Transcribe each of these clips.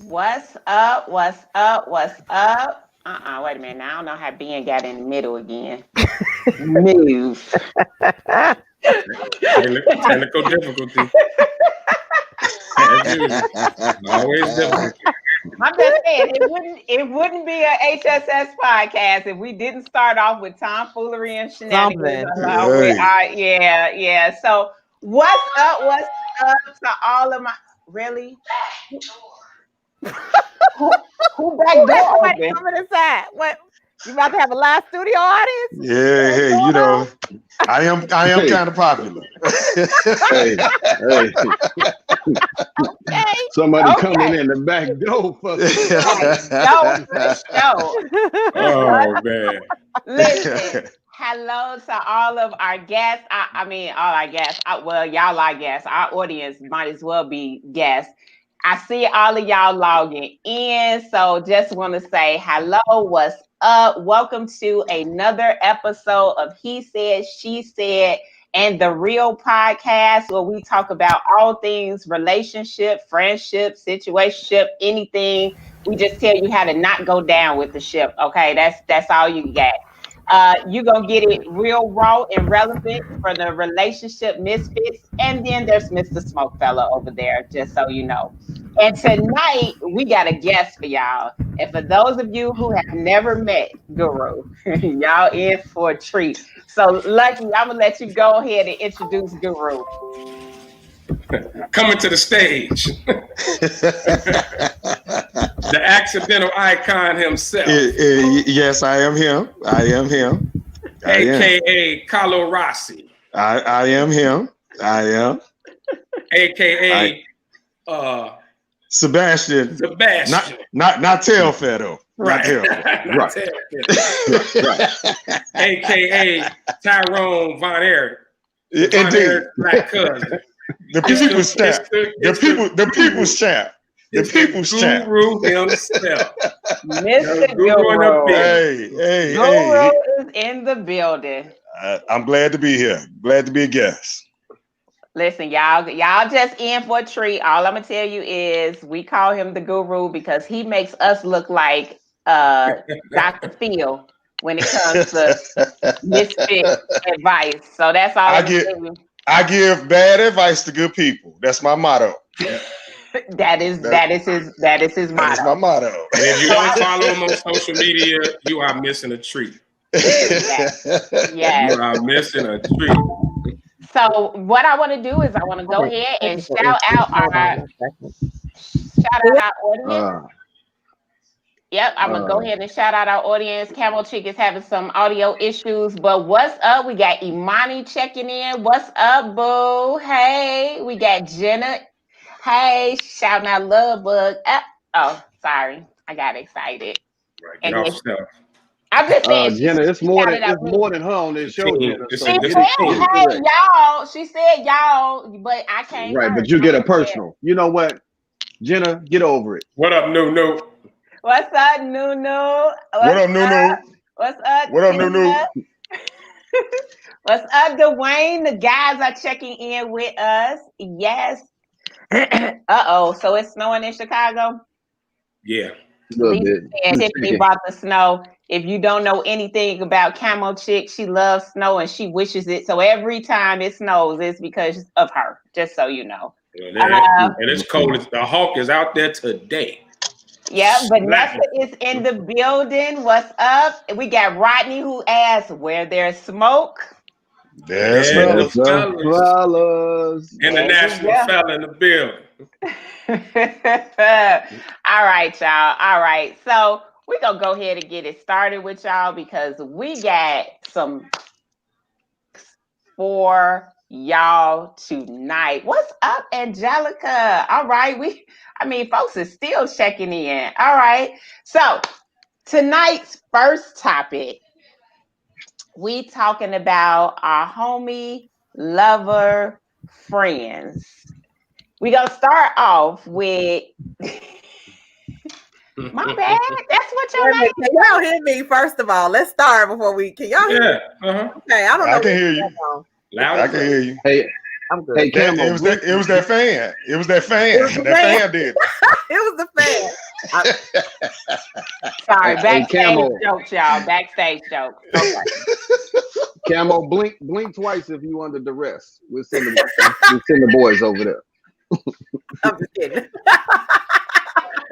What's up? What's up? What's up? Wait a minute. Now I don't know how Ben got in the middle again. Move. Technical difficulty. Always difficult. I'm just saying it wouldn't be a HSS podcast if we didn't start off with tomfoolery and shenanigans. Yeah. So what's up? What's up to all of my really? Who back door open? Coming inside. What? You about to have a live studio audience? Yeah, hey, you know, I am kind of popular. Hey. Okay. Somebody coming in the back door. Oh man. Listen. Hello to all of our guests. All our guests. Well, y'all are guests. Our audience might as well be guests. I see all of y'all logging in. So just want to say hello. What's up? Welcome to another episode of He Said, She Said, and the Real Podcast, where we talk about all things relationship, friendship, situationship, anything. We just tell you how to not go down with the ship. Okay, that's all you get. You're gonna get it real raw and relevant for the relationship misfits, and then there's Mr. Smokefellow over there, just so you know. And tonight we got a guest for y'all. And for those of you who have never met Guru, y'all in for a treat. So Lucky, I'm gonna let you go ahead and introduce Guru. Coming to the stage. The accidental icon himself. Yes, I am him. AKA Carlo Rossi. I am him. I am. AKA Sebastian. Not Tailfair though. Right. Right. AKA Tyrone Von Erich. Indeed. Black cousin. The people's champ. The people's champ. The people's champ. Guru himself. Mr. Guru. Hey. Guru is in the building. I'm glad to be here. Glad to be a guest. Listen, y'all just in for a treat. All I'm gonna tell you is we call him the Guru because he makes us look like Dr. Phil when it comes to misfit advice. So that's all I give bad advice to good people. That's my motto. That is his motto. That's my motto. And if you don't follow him on social media, you are missing a treat. Yes. You are missing a treat. So what I want to do is I want to go ahead and shout out our audience. Yep, I'm gonna go ahead and shout out our audience. Camel Chick is having some audio issues, but what's up? We got Imani checking in. What's up, boo? Hey, we got Jenna. Hey, shouting out Love Bug. Oh, sorry, I got excited. Right, get off stuff. I'm just saying, Jenna, it's more than her on this show. She said, "Hey, y'all." She said, "Y'all," but I can't. Right, but you get a personal. You know what, Jenna? Get over it. What up, Nunu? What's up, Nunu? What up, Nunu? What's up? What up, Nunu? What's up, Dwayne? The guys are checking in with us. Yes. So it's snowing in Chicago? Yeah. Tiffany brought the snow. If you don't know anything about Camo Chick, she loves snow and she wishes it. So every time it snows, it's because of her, just so you know. And it's cold. The Hawk is out there today. Yeah, Vanessa is in the building. What's up? We got Rodney who asks, where there's smoke? There's fellas. International fella in the building. All right, y'all. All right. So we're going to go ahead and get it started with y'all because we got some for y'all tonight. What's up, Angelica? All right. Folks are still checking in. All right. So tonight's first topic, we talking about our homie, lover, friends. We gonna start off with my bad. That's what your name is. Can y'all hear me first of all? Let's start before we. Can y'all hear me? Uh-huh. Okay, I don't know. I can hear you. Loud. I can hear you. Hey, I'm good. Hey, That, Camo, it was that fan. It was that fan. It was the That fan. fan did. It was the fan. Sorry, Hey, backstage Camo. jokes, y'all. Backstage jokes. Okay. Camo, blink twice if you under duress. We'll send the boys over there. I'm just kidding.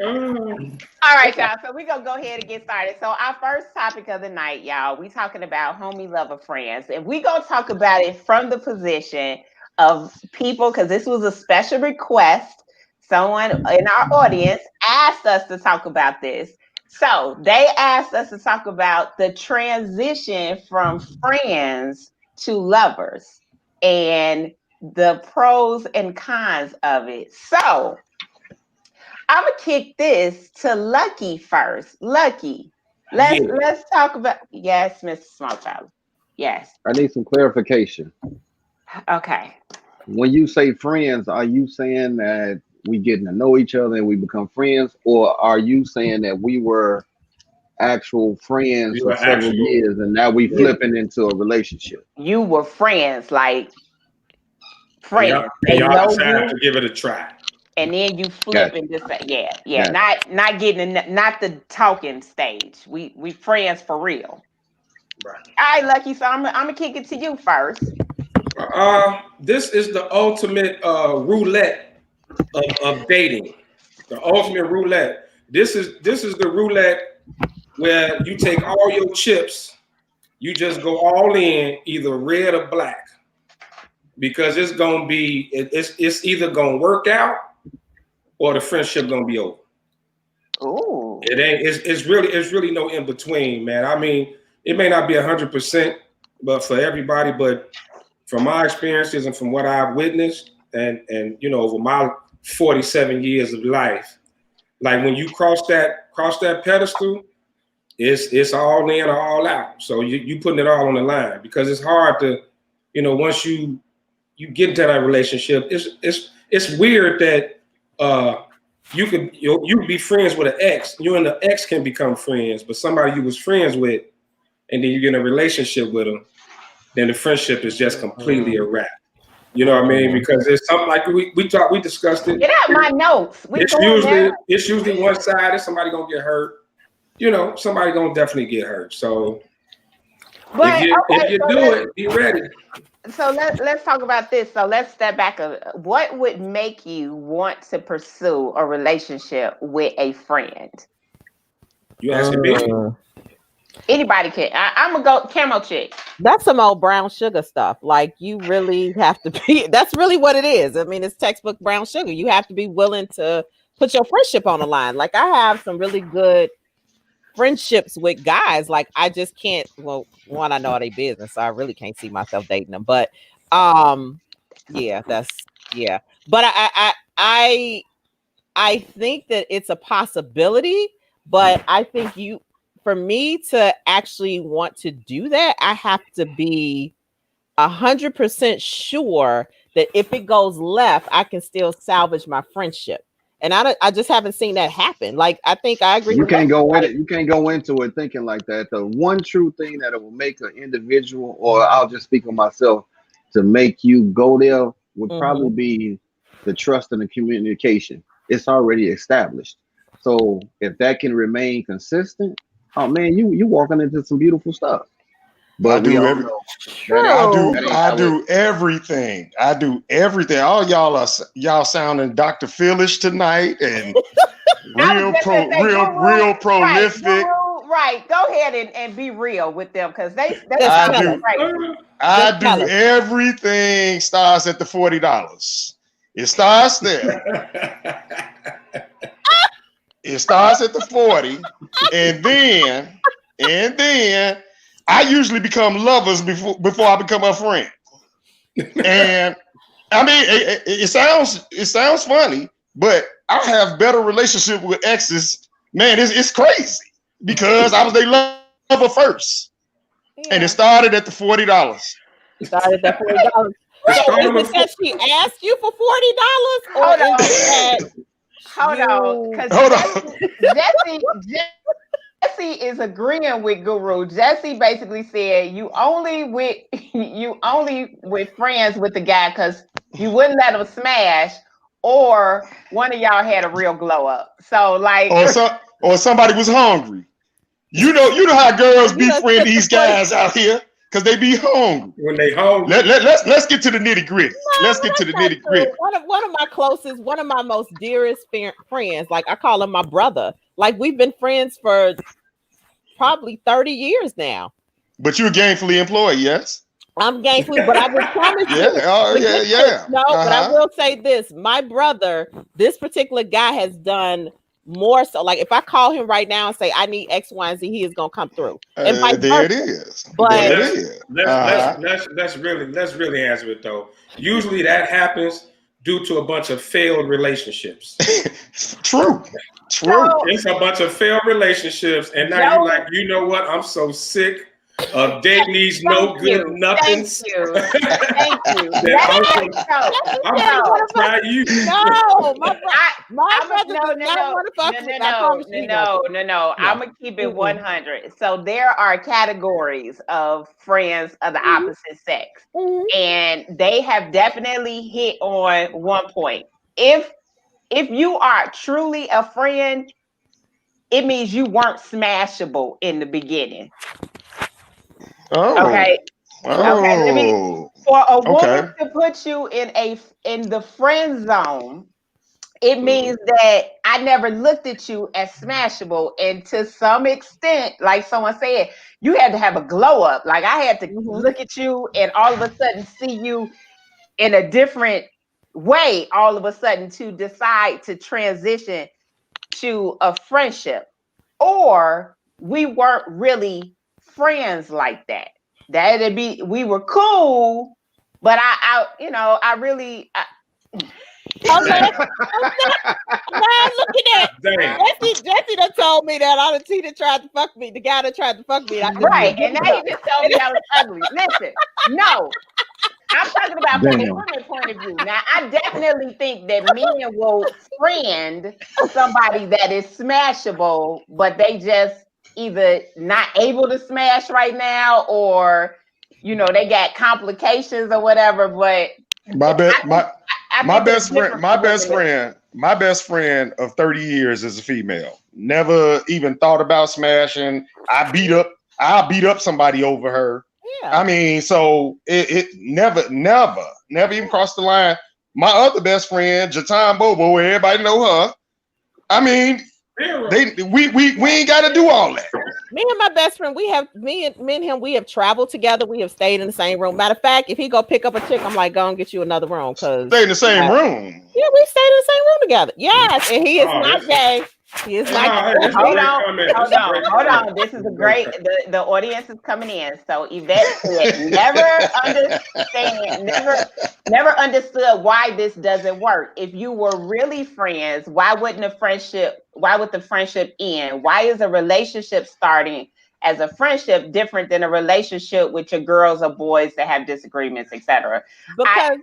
All right, y'all. So we're gonna go ahead and get started. So our first topic of the night, y'all, we talking about homie lover friends. And we gonna talk about it from the position of people, because this was a special request. Someone in our audience asked us to talk about this. So they asked us to talk about the transition from friends to lovers and the pros and cons of it. So I'm gonna kick this to Lucky first. Lucky, let's talk about, yes, Mr. Smallchild. Yes. I need some clarification. Okay. When you say friends, are you saying that we getting to know each other and we become friends, or are you saying that we were actual friends You for are several actual. years and now we flipping into a relationship? You were friends, like And y'all, friends. and They y'all know decided you, to give it a try. and then you flip Gotcha. and just say, yeah. Gotcha. Not getting not the talking stage. We friends for real. Right. All right, Lucky. So I'm gonna kick it to you first. This is the ultimate roulette of dating. The ultimate roulette. This is the roulette where you take all your chips, you just go all in, either red or black, because it's gonna be it's either gonna work out or the friendship gonna be over. Ooh. It ain't. It's really no in between, man. I mean, it may not be 100%, but for everybody, but from my experiences and from what I've witnessed, and over my 47 years of life, like when you cross that pedestal, it's all in or all out. So you putting it all on the line, because it's hard to, once you get into that relationship, it's weird that you could be friends with an ex. You and the ex can become friends, but somebody you was friends with, and then you get in a relationship with them, then the friendship is just completely a wrap. You know what I mean? Because it's something like we discussed it. Get out my notes. We It's going there. usually one sided. Somebody gonna get hurt. Somebody gonna definitely get hurt. So But if you do it, be ready. So let's talk about this. So let's step back. What would make you want to pursue a relationship with a friend? You asking me? Anybody can. I'm gonna go Camo chick. That's some old brown sugar stuff. Like, you really have to be. That's really what it is. I mean, it's textbook brown sugar. You have to be willing to put your friendship on the line. Like, I have some really good friendships with guys. Like, I just can't. Well, one, I know all their business, so I really can't see myself dating them. But yeah, yeah. But I think that it's a possibility. But I think for me to actually want to do that, I have to be 100% sure that if it goes left, I can still salvage my friendship. And I just haven't seen that happen. Like, I think I agree. You can't go in it. You can't go into it thinking like that. The one true thing that it will make an individual, or I'll just speak on myself, to make you go there would probably be the trust and the communication. It's already established. So if that can remain consistent, oh man, you walking into some beautiful stuff. But I do everything. I do everything. All y'all sounding Dr. Phillish tonight, and real prolific. Right. Go ahead and be real with them, because they I do everything. Starts at the $40. It starts there. It starts at the 40, and then I usually become lovers before I become a friend. And I mean, it sounds funny, but I have better relationship with exes. Man, it's crazy, because I was their lover first, and it started at the $40. Started at $40. So is it that she asked you for $40, or is it that? Hold on, because Jesse is agreeing with Guru. Jesse basically said you only with friends with the guy because you wouldn't let them smash, or one of y'all had a real glow up. So like, or somebody was hungry. You know how girls befriend these guys out here because they be hungry. When they hungry. Let's get to the nitty gritty. Let's get to the nitty gritty. One of my closest, one of my most dearest friends, like I call him my brother. Like we've been friends for probably 30 years now. But you're gainfully employed, yes? I'm gainfully, but I will promise you. Yeah. No, but I will say this. My brother, this particular guy has done more so. Like if I call him right now and say I need X, Y, and Z, he is gonna come through. And there it is. But there it is. Let's really answer it though. Usually that happens due to a bunch of failed relationships. True. It's a bunch of failed relationships, and now you're like, you know what? I'm so sick of dating these no good nothings. Thank you. I'm gonna try you. No, my brother does not want to fuck with me. No. I'm gonna keep it 100. So there are categories of friends of the opposite sex, and they have definitely hit on one point. If you are truly a friend, it means you weren't smashable in the beginning. Oh. Okay. For a woman to put you in the friend zone, it means that I never looked at you as smashable, and to some extent, like someone said, you had to have a glow up. Like I had to look at you and all of a sudden see you in a different way. All of a sudden, to decide to transition to a friendship, or we weren't really friends like that. That'd be, we were cool, but I really. Okay. Now looking at Jesse done told me that he that tried to fuck me, the guy that tried to fuck me. Right, and now you just told me I was ugly. Listen, no. I'm talking about from a woman's point of view. Now, I definitely think that men will friend somebody that is smashable, but they just either not able to smash right now, or they got complications or whatever. But my best friend of 30 years is a female. Never even thought about smashing. I'll beat up somebody over her. Yeah. I mean, so it never even crossed the line. My other best friend, Jatan Bobo, everybody know her. I mean, we ain't got to do all that. Me and my best friend, me and him, we have traveled together. We have stayed in the same room. Matter of fact, if he go pick up a chick, I'm like, go and get you another room. Stay in the same room. Yeah, we stayed in the same room together. Yes, and he is not gay. He is not gay. Hold on. This is a great. The audience is coming in. So Yvette said, never understood why this doesn't work. If you were really friends, why would the friendship end? Why is a relationship starting as a friendship different than a relationship with your girls or boys that have disagreements, etc.? Because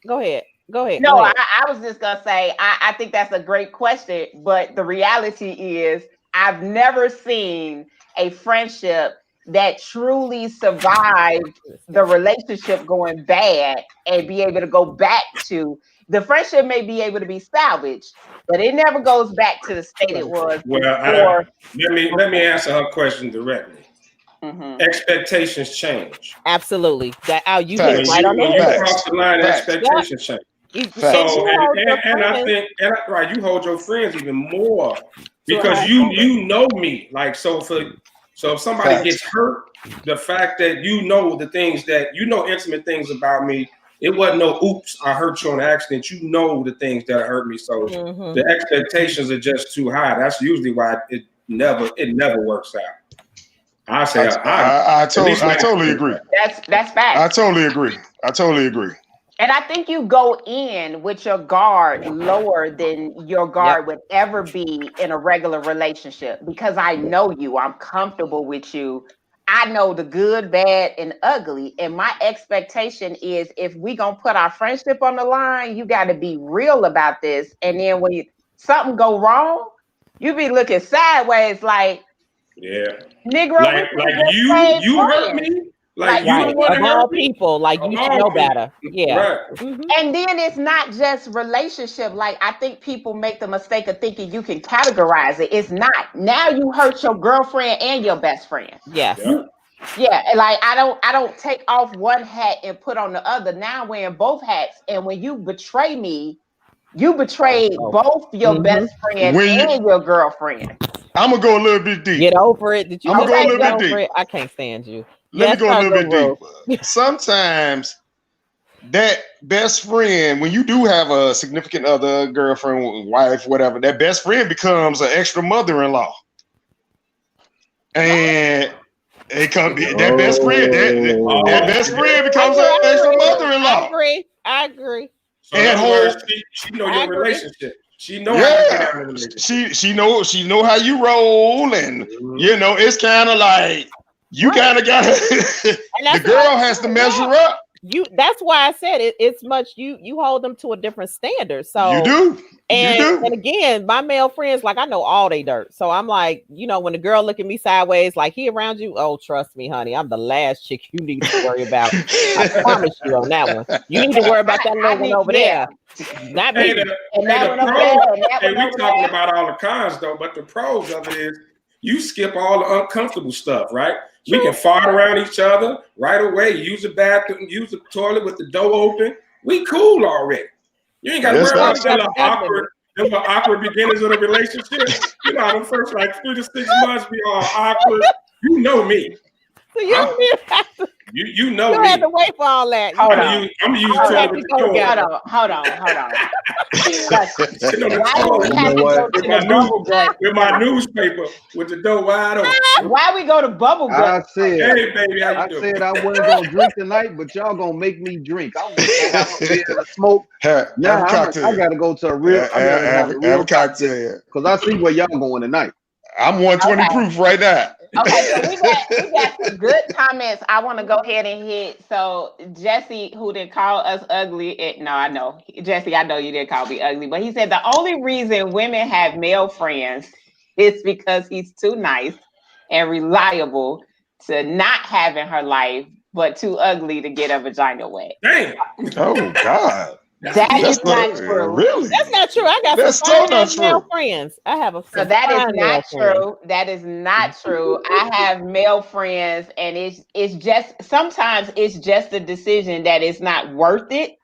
go ahead. No, I was just gonna say I think that's a great question, but the reality is I've never seen a friendship that truly survived the relationship going bad and be able to go back to the friendship. May be able to be salvaged, but it never goes back to the state it was. Well, let me answer her question directly. Expectations change. Absolutely. You hit right on the head. When you cross the line, expectations change. So I think you hold your friends even more because you know me. Like so if somebody gets hurt, the fact that you know the things that intimate things about me, it wasn't no oops, I hurt you on accident. You know the things that hurt me. So the expectations are just too high. That's usually why it never works out. I totally agree. That's fact. I totally agree. And I think you go in with your guard lower than your guard would ever be in a regular relationship, because I know you, I'm comfortable with you. I know the good, bad, and ugly. And my expectation is if we gonna put our friendship on the line, you got to be real about this. And then when something go wrong, you be looking sideways like, yeah, Negro, like you hurt me. Like you right. don't want Of to all hurt me. people, like Of you should all know people. better. Yeah. Right. Mhm. And then it's not just relationship. Like I think people make the mistake of thinking you can categorize it. It's not. Now you hurt your girlfriend and your best friend. Yes. Yeah. Yeah, like I don't take off one hat and put on the other. Now I'm wearing both hats. And when you betray me, you betrayed both your best friend When you, and your girlfriend. I'm gonna go a little bit deep. Get over it. Did you I'm gonna just go a say little get bit over deep. it? I can't stand you. Let me Yes, go a sir, little bit Guru. deep. Sometimes that best friend, when you do have a significant other, girlfriend, wife, whatever, that best friend becomes an extra mother-in-law. And it comes that best friend, that best friend becomes an extra mother-in-law. I agree. So in And other whole, words, she know your relationship. She know how you get out of the relationship. she know how you roll, and you know it's kind of like you kind of got the girl has to measure up. That's why I said it's much you hold them to a different standard. So you do. And again, my male friends, like I know all they dirt. So I'm like, you know, when the girl look at me sideways, like he around you, oh, trust me, honey, I'm the last chick you need to worry about. I promise you on that one. You need to worry about that little one over there. Not me. And that one over there. And we talking about all the cons though, but the pros of it is you skip all the uncomfortable stuff, right? True. We can fart around each other right away, use the bathroom, use the toilet with the door open. We cool already. You ain't got to worry about them awkward beginnings of the relationship. You know, the first like 3 to 6 months be all awkward. You know me. So you don't even have to. You know you me. have to wait for all that. I'm gonna use toilet with the door. Hold on. With my newspaper with the door wide open. Why we go to bubble gut? I said, hey baby, how you doing? said I wasn't gonna drink tonight, but y'all gonna make me drink. I was gonna have a beer and a smoke. Now I gotta go to a real cocktail because I see where y'all going tonight. I'm 120 proof right now. Okay, so we got some good comments I want to go ahead and hit. So Jesse, who didn't call us ugly, no, I know. Jesse, I know you didn't call me ugly, but he said the only reason women have male friends is because he's too nice and reliable to not have in her life, but too ugly to get a vagina wet. Damn. Oh God. That's not true. Really? That's not true. I got some male friends. I have a so that is not true. That is not true. I have male friends, and it's just sometimes it's just a decision that it's not worth it.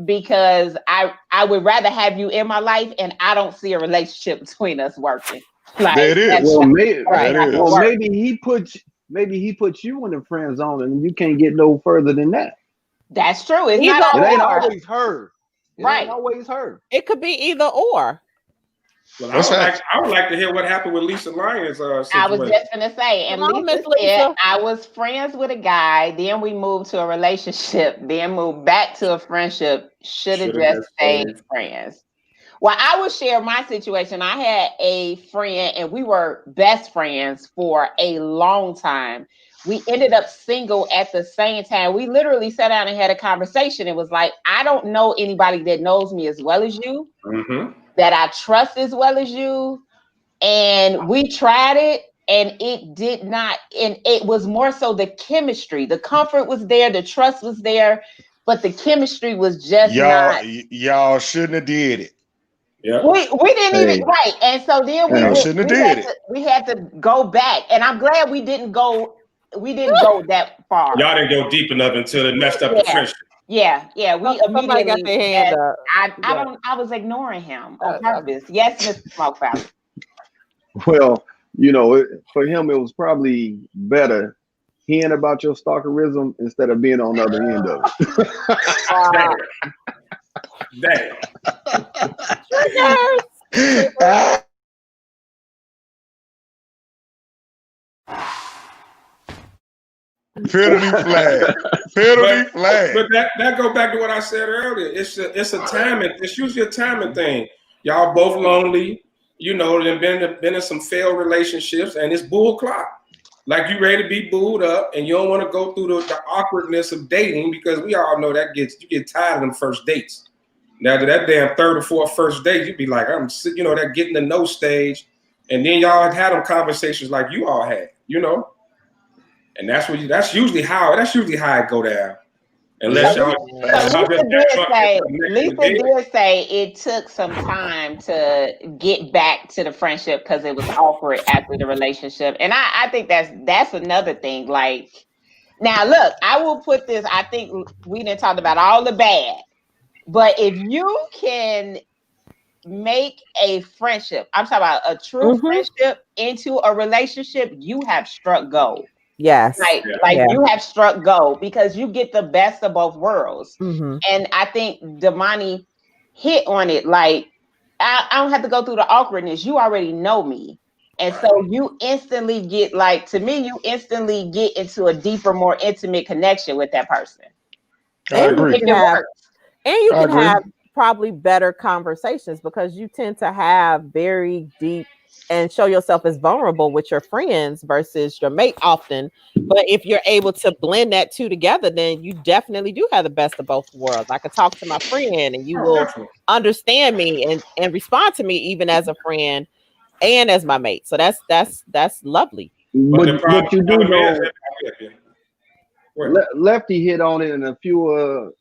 Because I would rather have you in my life, and I don't see a relationship between us working. Like, there it is. Well, maybe he put you in the friend zone, and you can't get no further than that. That's true. It ain't always her. Ain't always her. It could be either or. Well, I would like to hear what happened with Lisa Lyons' situation. I was just gonna say, and Lisa said I was friends with a guy, then we moved to a relationship, then moved back to a friendship. Should have just stayed friends. Well, I will share my situation. I had a friend, and we were best friends for a long time. We ended up single at the same time. We literally sat down and had a conversation. It was like, I don't know anybody that knows me as well as you, that I trust as well as you. And we tried it, and it did not. And it was more so the chemistry. The comfort was there. The trust was there. But the chemistry was just not. Y'all shouldn't have did it. Yeah. We didn't even right. And so then we had to go back. And I'm glad we didn't go that far. Y'all didn't go deep enough until it messed up the friendship. Yeah. We immediately got their hand up. I was ignoring him on purpose. Yes, Mr. Smokefowl. Well, you know, for him it was probably better hearing about your stalkerism instead of being on the other end of it. Damn. Penalty flag. But that go back to what I said earlier. It's a timing. It's usually a timing thing. Y'all both lonely. You know, and been in some failed relationships, and it's bull clock. Like you ready to be booed up, and you don't want to go through the awkwardness of dating because we all know you get tired of them first dates. Now to that damn third or fourth first date, you'd be like, that getting to know stage, and then y'all had them conversations like you all had, you know. and that's usually how it go down. Unless y'all. Lisa did say it took some time to get back to the friendship because it was awkward after the relationship, and I think that's another thing. Like, now look, I will put this. I think we didn't talk about all the bad, but if you can make a friendship, I'm talking about a true friendship, into a relationship, you have struck gold. Yes. You have struck gold because you get the best of both worlds. And I think Damani hit on it. Like, I don't have to go through the awkwardness. You already know me. And so you instantly get, like, to me, you instantly get into a deeper, more intimate connection with that person. I agree. And you can have probably better conversations because you tend to have very deep and show yourself as vulnerable with your friends versus your mate often. But if you're able to blend that two together, then you definitely do have the best of both worlds. I could talk to my friend and you will understand me and respond to me even as a friend and as my mate. So that's lovely. But you do know, Lefty hit on it, and a few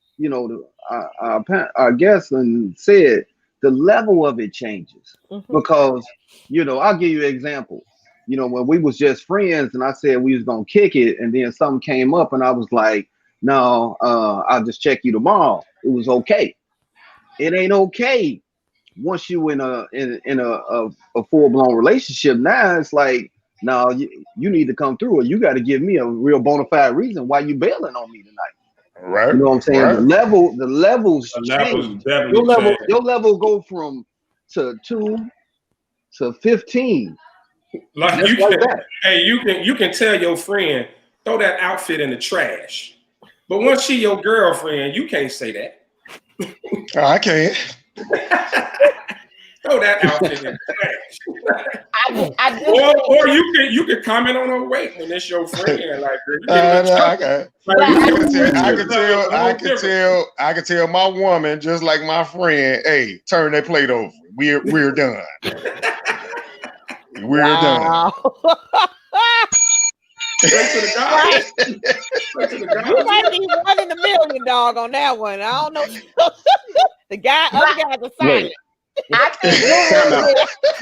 our guests and said the level of it changes because I'll give you an example. When we was just friends and I said we was gonna kick it, and then something came up and I was like, no, I'll just check you tomorrow. It was okay. It ain't okay once you in a full-blown relationship. Now it's like, no, you need to come through, or you got to give me a real bona fide reason why you bailing on me tonight. Right. You know what I'm saying? Right. The levels change. Your level go from to 2 to 15. Like you can, hey, you can tell your friend, throw that outfit in the trash. But once she your girlfriend, you can't say that. I can't. Throw that outfit in the trash. Or you can comment on her weight when it's your friend. Like, I can tell my woman, just like my friend, hey, turn that plate over. We're done. We're done. Straight to the guy. You might be 1 in a million, dog, on that one. I don't know. Other guys are silent. I think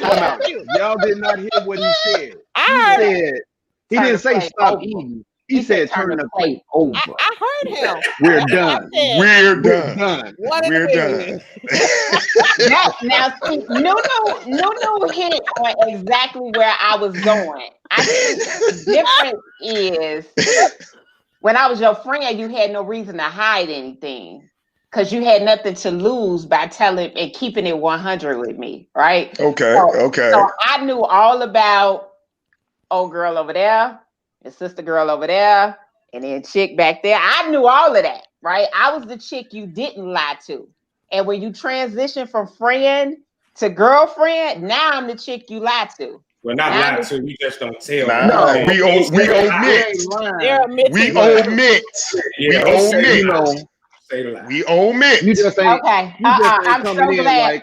time out. Y'all did not hear what he said. He didn't say stop eating. He said turn the plate over. I heard him. We're done. We're done. We're done. Now, see, Nunu hit on exactly where I was going. I think the difference is when I was your friend, you had no reason to hide anything because you had nothing to lose by telling and keeping it 100 with me, right? Okay. So I knew all about old girl over there and sister girl over there and then chick back there. I knew all of that, right? I was the chick you didn't lie to. And when you transition from friend to girlfriend, now I'm the chick you lie to. We're not lie to. We just don't tell. No, we omit. We omit. We omit. You just ain't. Okay. I'm so glad. Like,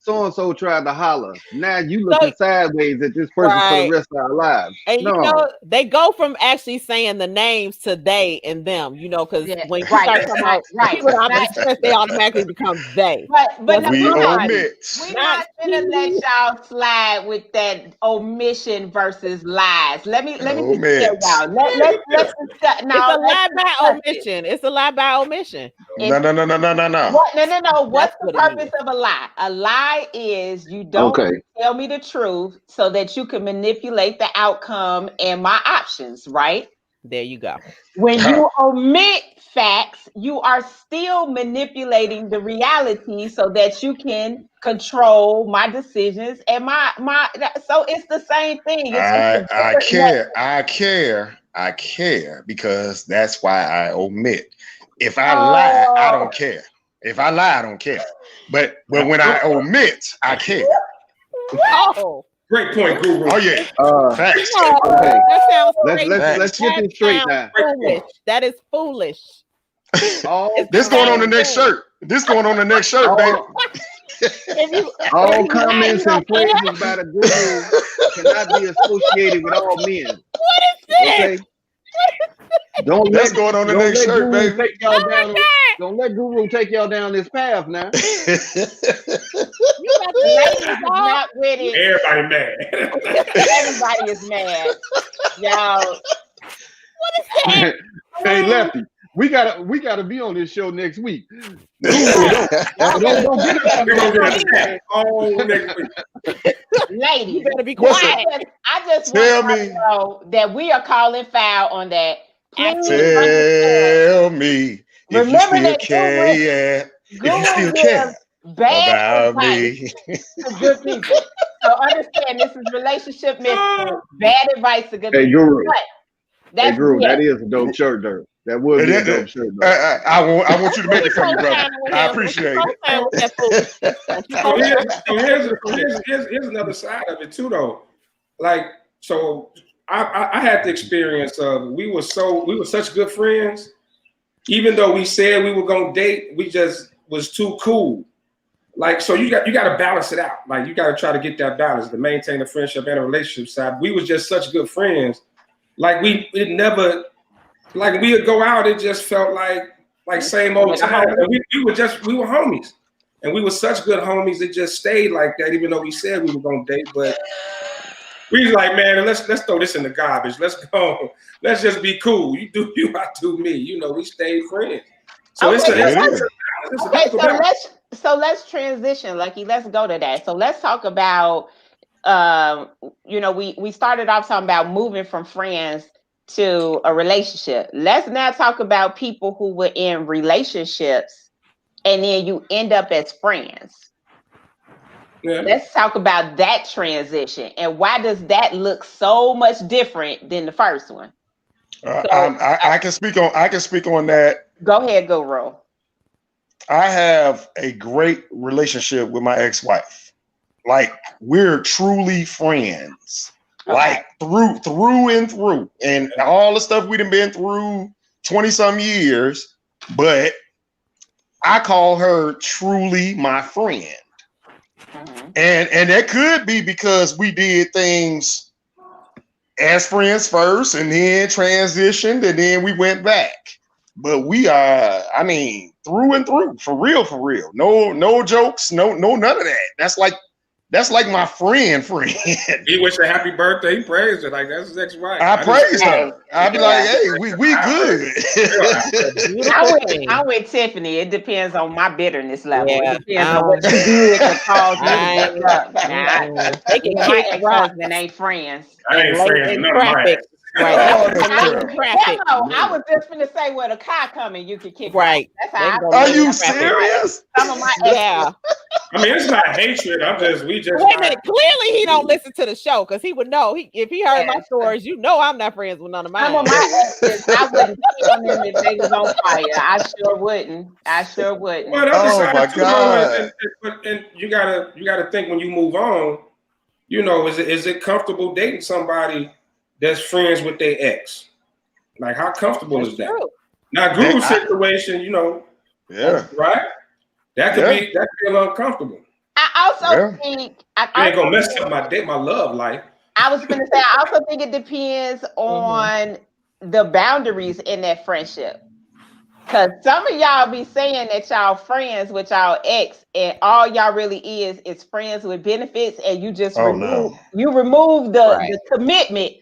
so-and-so tried to holler. Now you looking sideways at this person for the rest of our lives. And you know, they go from actually saying the names to they and them, because when you start talking about people opposite, they automatically become they. But we omit. We're not gonna let y'all slide with that omission versus lies. Let me just tell y'all. Let's discuss. No, it's a lie by omission. It's a lie by omission. No. No. What's the purpose of a lie? A lie is you don't tell me the truth so that you can manipulate the outcome and my options, right? There you go. When you omit facts, you are still manipulating the reality so that you can control my decisions and my so it's the same thing. I care because that's why I omit. If I lie, I don't care. If I lie, I don't care. But when I omit, I care. Oh, great point, Guru. Oh yeah, facts. Okay. That sounds Let's get this straight now. Foolish. That is foolish. This going on the next shirt. This going on the next shirt, baby. All comments and praises by the guru cannot be associated with all men. What is this? Okay. Don't That's let going on the don't next let shirt, Guru baby. take y'all down. Don't let Guru take y'all down this path now. You got the Ladies ladies is all. not with it. Everybody mad. Everybody is mad. Y'all. What is that? Hey, Lefty, we gotta be on this show next week. Y'all Don't get us. We're gonna get a chat all next week. Ladies, You better be Listen, quiet. I just Tell want you me. to know that we are calling foul on that. Please Tell me if you remember still that care, yeah. If you still care bad about advice me. to good people. So understand this is relationship mystery. Bad advice to good Hey, people. Guru. But Hey, that's Guru, yeah. that is a dope shirt, though. That would be a dope shirt, though. I want you to make it for me, brother. I appreciate So here's another side of it too, though. Like, so I had the experience of we were such good friends. Even though we said we were gonna date, we just was too cool. Like, so you got to balance it out. Like, you got to try to get that balance to maintain a friendship and a relationship side. We was just such good friends. Like, we'd go out, it just felt like same old time. And we were homies. And we were such good homies, it just stayed like that, even though we said we were gonna date. But we was like, man, let's throw this in the garbage. Let's go. Let's just be cool. You do you, I do me. You know, we stayed friends. So so let's transition, Lucky. Let's go to that. So let's talk about we started off talking about moving from friends to a relationship. Let's now talk about people who were in relationships and then you end up as friends. Yeah. Let's talk about that transition and why does that look so much different than the first one? I can speak on that. Go ahead, Guru. I have a great relationship with my ex-wife. Like, we're truly friends. Okay. Like through and through. And all the stuff we've been through 20-some years, but I call her truly my friend. Mm-hmm. And that could be because we did things as friends first and then transitioned and then we went back. But we are, I mean, through and through, for real. No jokes, no none of that. That's like my friend. He wish her happy birthday. He praised her like that's his ex-wife. I praised her. I'd be like, hey, we good. I'm with Tiffany. It depends on my bitterness level. Yeah. It depends on what you did to cause me to break up. My ex-husband ain't friends. I ain't friends with none of my ex. Right. I was just gonna say where the car coming, you could kick. Right. That's how Are you serious? Some of my I mean, it's not hatred. We just. Wait a minute. Clearly, he don't listen to the show because he would know. If he heard my stories, I'm not friends with none of mine. Some of my exes, I wouldn't cheat on them if they was on fire. I sure wouldn't. Well, oh my God! And you gotta think when you move on. Is it comfortable dating somebody that's friends with their ex? Like, how comfortable is that? True. Now, Guru's situation, yeah, right? That could be a little uncomfortable. I also think I ain't gonna mess up my love life. I was gonna say I also think it depends on the boundaries in that friendship. Cause some of y'all be saying that y'all friends with y'all ex, and all y'all really is friends with benefits, and you just remove the commitment,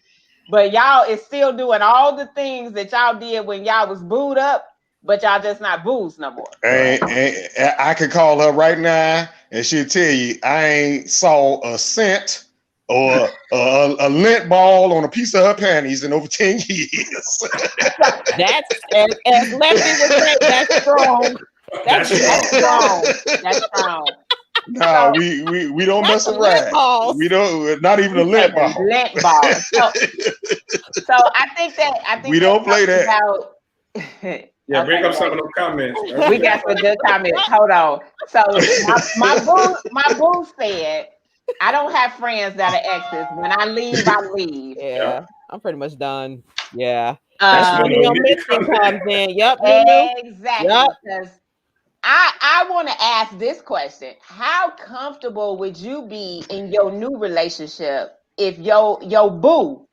but y'all is still doing all the things that y'all did when y'all was booed up, but y'all just not booze no more. And I could call her right now, and she'll tell you I ain't saw a cent or a lint ball on a piece of her panties in over 10 years. That's as Lefty would say, that's strong. That's strong. No, we don't mess around. We don't, not even a lint ball. Lint ball. So I think we don't play that. Yeah, bring up some of those comments. We got some good comments. Hold on. So my boo said, I don't have friends that are exes. When I leave, I leave. Yeah, I'm pretty much done. Yeah. That's when your missing comes in. Yep. Exactly. Yep. I want to ask this question. How comfortable would you be in your new relationship if your boo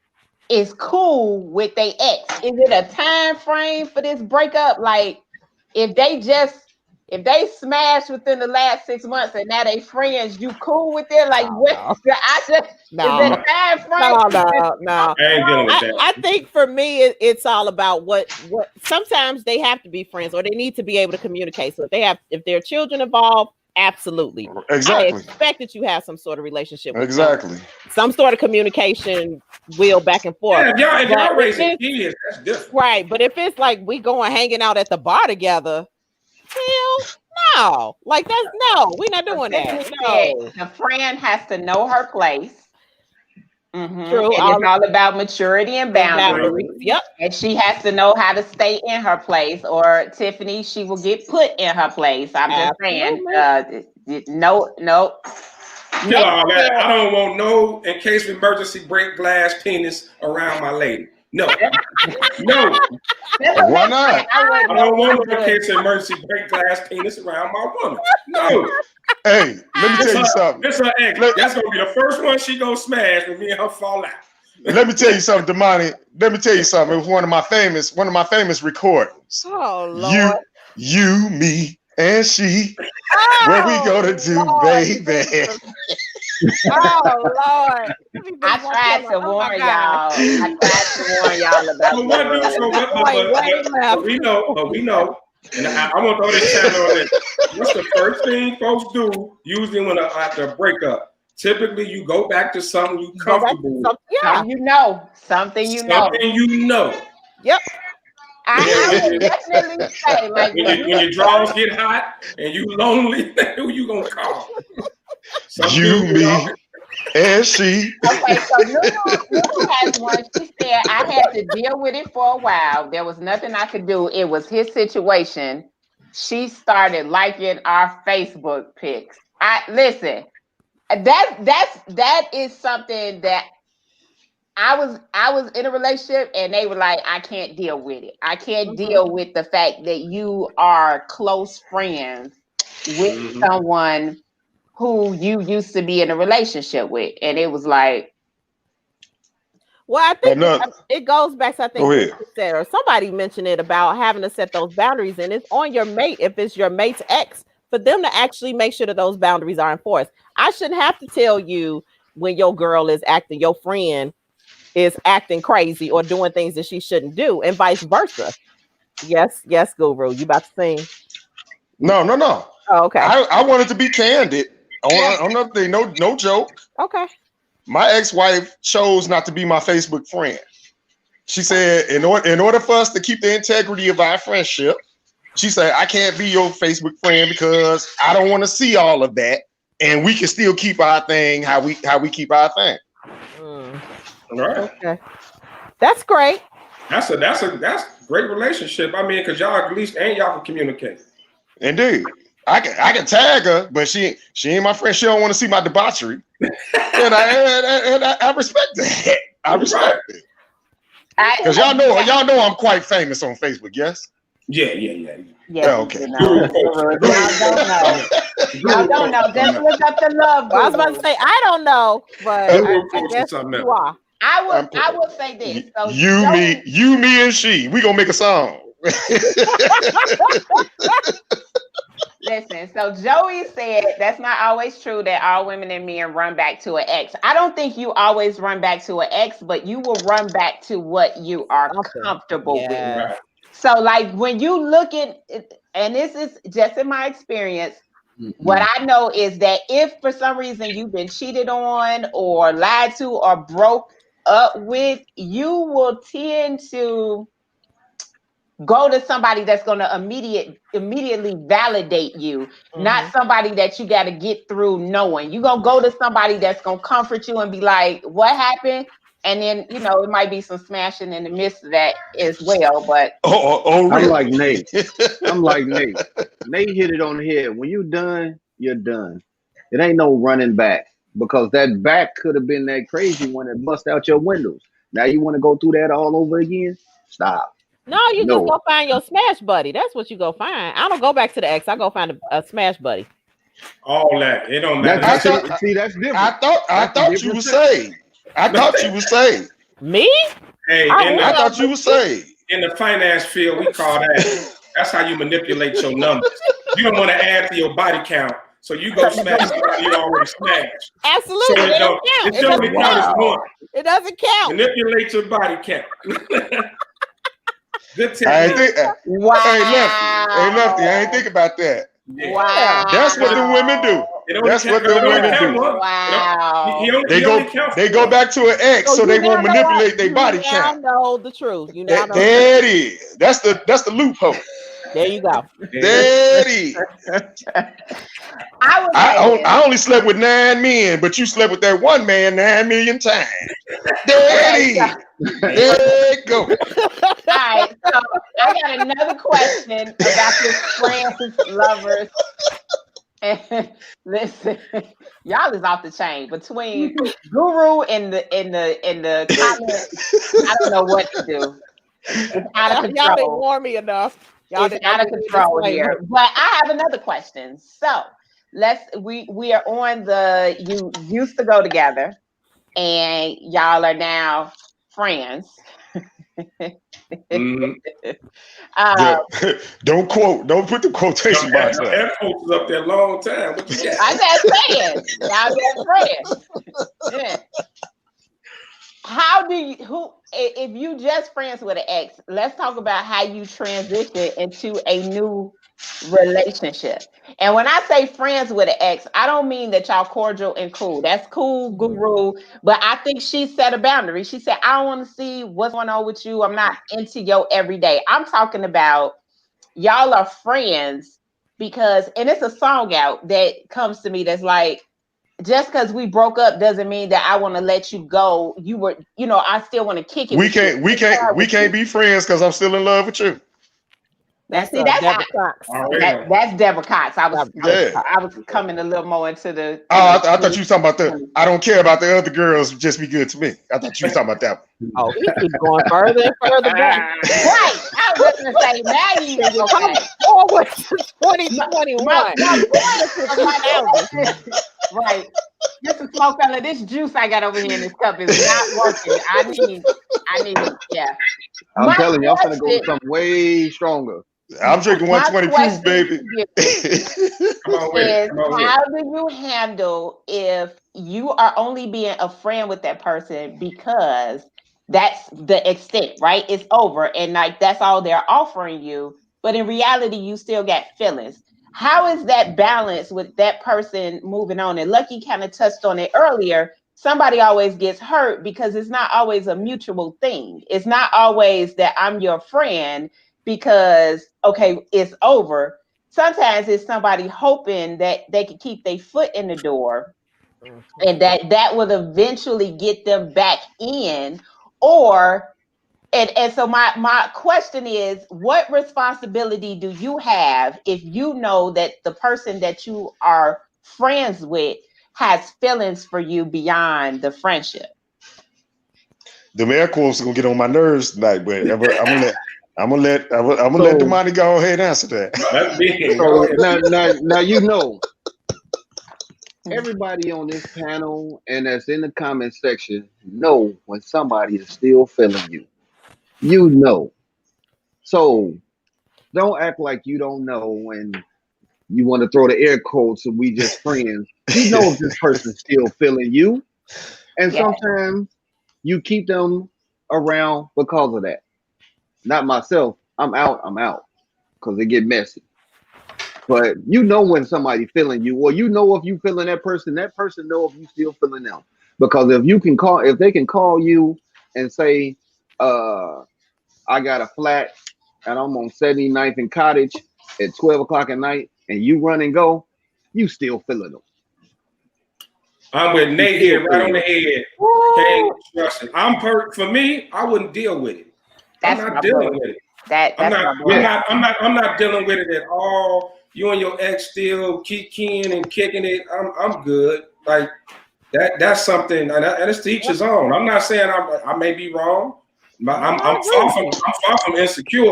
is cool with their ex? Is it a time frame for this breakup? Like if they smash within the last 6 months and now they friends, you cool with it? Like what? I just is No. it a time frame? No. I ain't dealing with that. I think for me, it's all about what. Sometimes they have to be friends, or they need to be able to communicate. So if there are children involved, absolutely, Exactly. I expect that you have some sort of relationship. With Exactly. them. Some sort of communication, will back and forth. Yeah, if y'all raising kids, that's different. Right, but if it's like we going hanging out at the bar together, hell no, like that's no, we're not doing that. No. The friend has to know her place. Mm-hmm. True. And it's all about maturity and boundaries. Yep. And she has to know how to stay in her place, or Tiffany, she will get put in her place. I'm just saying, no. Kill all that. I don't want no in case of emergency break glass penis around my lady. No. No. Why not? I don't want no in case of emergency break glass penis around my woman. No. Hey, let me tell you something. This her ex. That's gonna be the first one she gonna smash when me and her fall out. Let me tell you something, Damani. Let me tell you something. It was one of my famous recordings. Oh Lord. You, me, and she. Where we go to do, Lord. baby. Oh Lord. I tried to warn y'all. I tried to warn y'all about but we know. And I want to throw this channel on it. What's the first thing folks do usually when after a breakup? Typically, you go back to something you comfortable with. Something you know. Something you know. Yep. I would definitely say, like, when your drawers get hot and you lonely, who you gonna call? You, me, and she. Okay, so Nunu has one. She said, I had to deal with it for a while. There was nothing I could do. It was his situation. She started liking our Facebook pics. Listen, that is something that I was in a relationship and they were like, I can't deal with it. I can't deal with the fact that you are close friends with someone who you used to be in a relationship with. And it was like, well, I think it goes back to, I think you said, or somebody mentioned it about having to set those boundaries, and it's on your mate, if it's your mate's ex, for them to actually make sure that those boundaries are enforced. I shouldn't have to tell you when your girl is acting, your friend is acting crazy or doing things that she shouldn't do, and vice versa. Yes, Guru, you about to sing? No. Oh, okay. I wanted to be candid on another thing. No joke. Okay. My ex-wife chose not to be my Facebook friend. She said, in order for us to keep the integrity of our friendship, she said, I can't be your Facebook friend because I don't want to see all of that, and we can still keep our thing how we keep our thing. Right. Okay. That's great. That's a great relationship. I mean, because y'all at least y'all can communicate. Indeed. I can tag her, but she ain't my friend. She don't want to see my debauchery. And I respect that. I respect it. Because y'all know I'm quite famous on Facebook, yes? Yeah. Yeah. Okay. Y'all don't know. Just look up the love. Well, I was about to say I don't know, but I guess you are. I will say this. So you, me, and she. We gonna make a song. Listen, so Joey said that's not always true that all women and men run back to an ex. I don't think you always run back to an ex, but you will run back to what you are comfortable with. So like when you look at, and this is just in my experience, what I know is that if for some reason you've been cheated on or lied to or broke up with, you will tend to go to somebody that's going to immediately validate you, not somebody that you got to get through knowing. You're going to go to somebody that's going to comfort you and be like, what happened? And then, it might be some smashing in the midst of that as well. But really? I'm like Nate. Nate hit it on the head. When you're done, you're done. It ain't no running back, because that back could have been that crazy one that bust out your windows. Now you want to go through that all over again? Stop. No, you just go find your smash buddy. That's what you go find. I don't go back to the ex. I go find a smash buddy. All that. It don't matter. That's different. I thought you were saved. I thought you were saved. Me? Hey, I thought you were saved. In the finance field, we call that. That's how you manipulate your numbers. You don't want to add to your body count, so you go smash somebody you already smashed. Absolutely. So it don't count. It only count as one. It doesn't count. Manipulate your body count. Good technique. Wow. Hey, Lefty, I ain't think about that. Yeah. Wow. That's what the women do. That's what the women do. Wow. They go back to an ex, so they won't manipulate their body count. You now know the truth. You now know. There it is. That's the loophole. There you go. There it is. I only slept with 9 men, but you slept with that one man 9 million times. There it is. There it go. All right, so I got another question about this friends, lovers. And listen, y'all is off the chain between Guru and the comments. I don't know what to do. It's out of control. Y'all didn't warn me enough. It's out of control here. But I have another question. So we are on you used to go together, and y'all are now friends. Mm-hmm. Don't put the quotation marks up. That quote was up there a long time. What you got? I'm just saying, y'all just friends. Yeah. How do you if you just friends with an ex, let's talk about how you transition into a new relationship. And when I say friends with an ex, I don't mean that y'all cordial and cool. That's cool, Guru. But I think she set a boundary. She said, I don't want to see what's going on with you. I'm not into your everyday. I'm talking about y'all are friends because, and it's a song out that comes to me that's like, just because we broke up doesn't mean that I want to let you go. I still want to kick it. We can't be friends because I'm still in love with you. That's Deborah Cox. That's Deborah Cox. I was coming a little more into the. I thought you were talking about the. I don't care about the other girls. Just be good to me. I thought you were talking about that one. Oh, he keeps going further and further back. Right. I was going to say now you okay. Forward to 2021. Right. Mr. Slow fella, this juice I got over here in this cup is not working. I need it. Yeah. I'm telling you, I'm gonna go with something way stronger. I'm drinking 120 proof, baby. How do you handle if you are only being a friend with that person because that's the extent, right? It's over, and like that's all they're offering you, but in reality, you still got feelings. How is that balance with that person moving on? And Lucky kind of touched on it earlier. Somebody always gets hurt because it's not always a mutual thing. It's not always that I'm your friend because, okay, it's over. Sometimes it's somebody hoping that they can keep their foot in the door and that will eventually get them back in. And so my question is, what responsibility do you have if you know that the person that you are friends with has feelings for you beyond the friendship? The air quotes are gonna get on my nerves tonight, but I'm gonna let the money go ahead and answer that. That's big. So now everybody on this panel and that's in the comment section know when somebody is still feeling you. You know. So don't act like you don't know when you want to throw the air quotes and we just friends. You know if this person's still feeling you. And sometimes you keep them around because of that. Not myself. I'm out. Because it get messy. But you know when somebody feeling you, or you know if you feeling that person know if you still feeling them. Because if they can call you and say, I got a flat and I'm on 79th and Cottage at 12 o'clock at night and you run and go, you still feeling them. I'm with Nate here, right on the head. Can't trust it. For me, I wouldn't deal with it. I'm not dealing with it. I'm not dealing with it at all. You and your ex still kicking and kicking it. I'm good. Like that's something, and it's to each his own. I'm not saying I may be wrong, I'm far from insecure,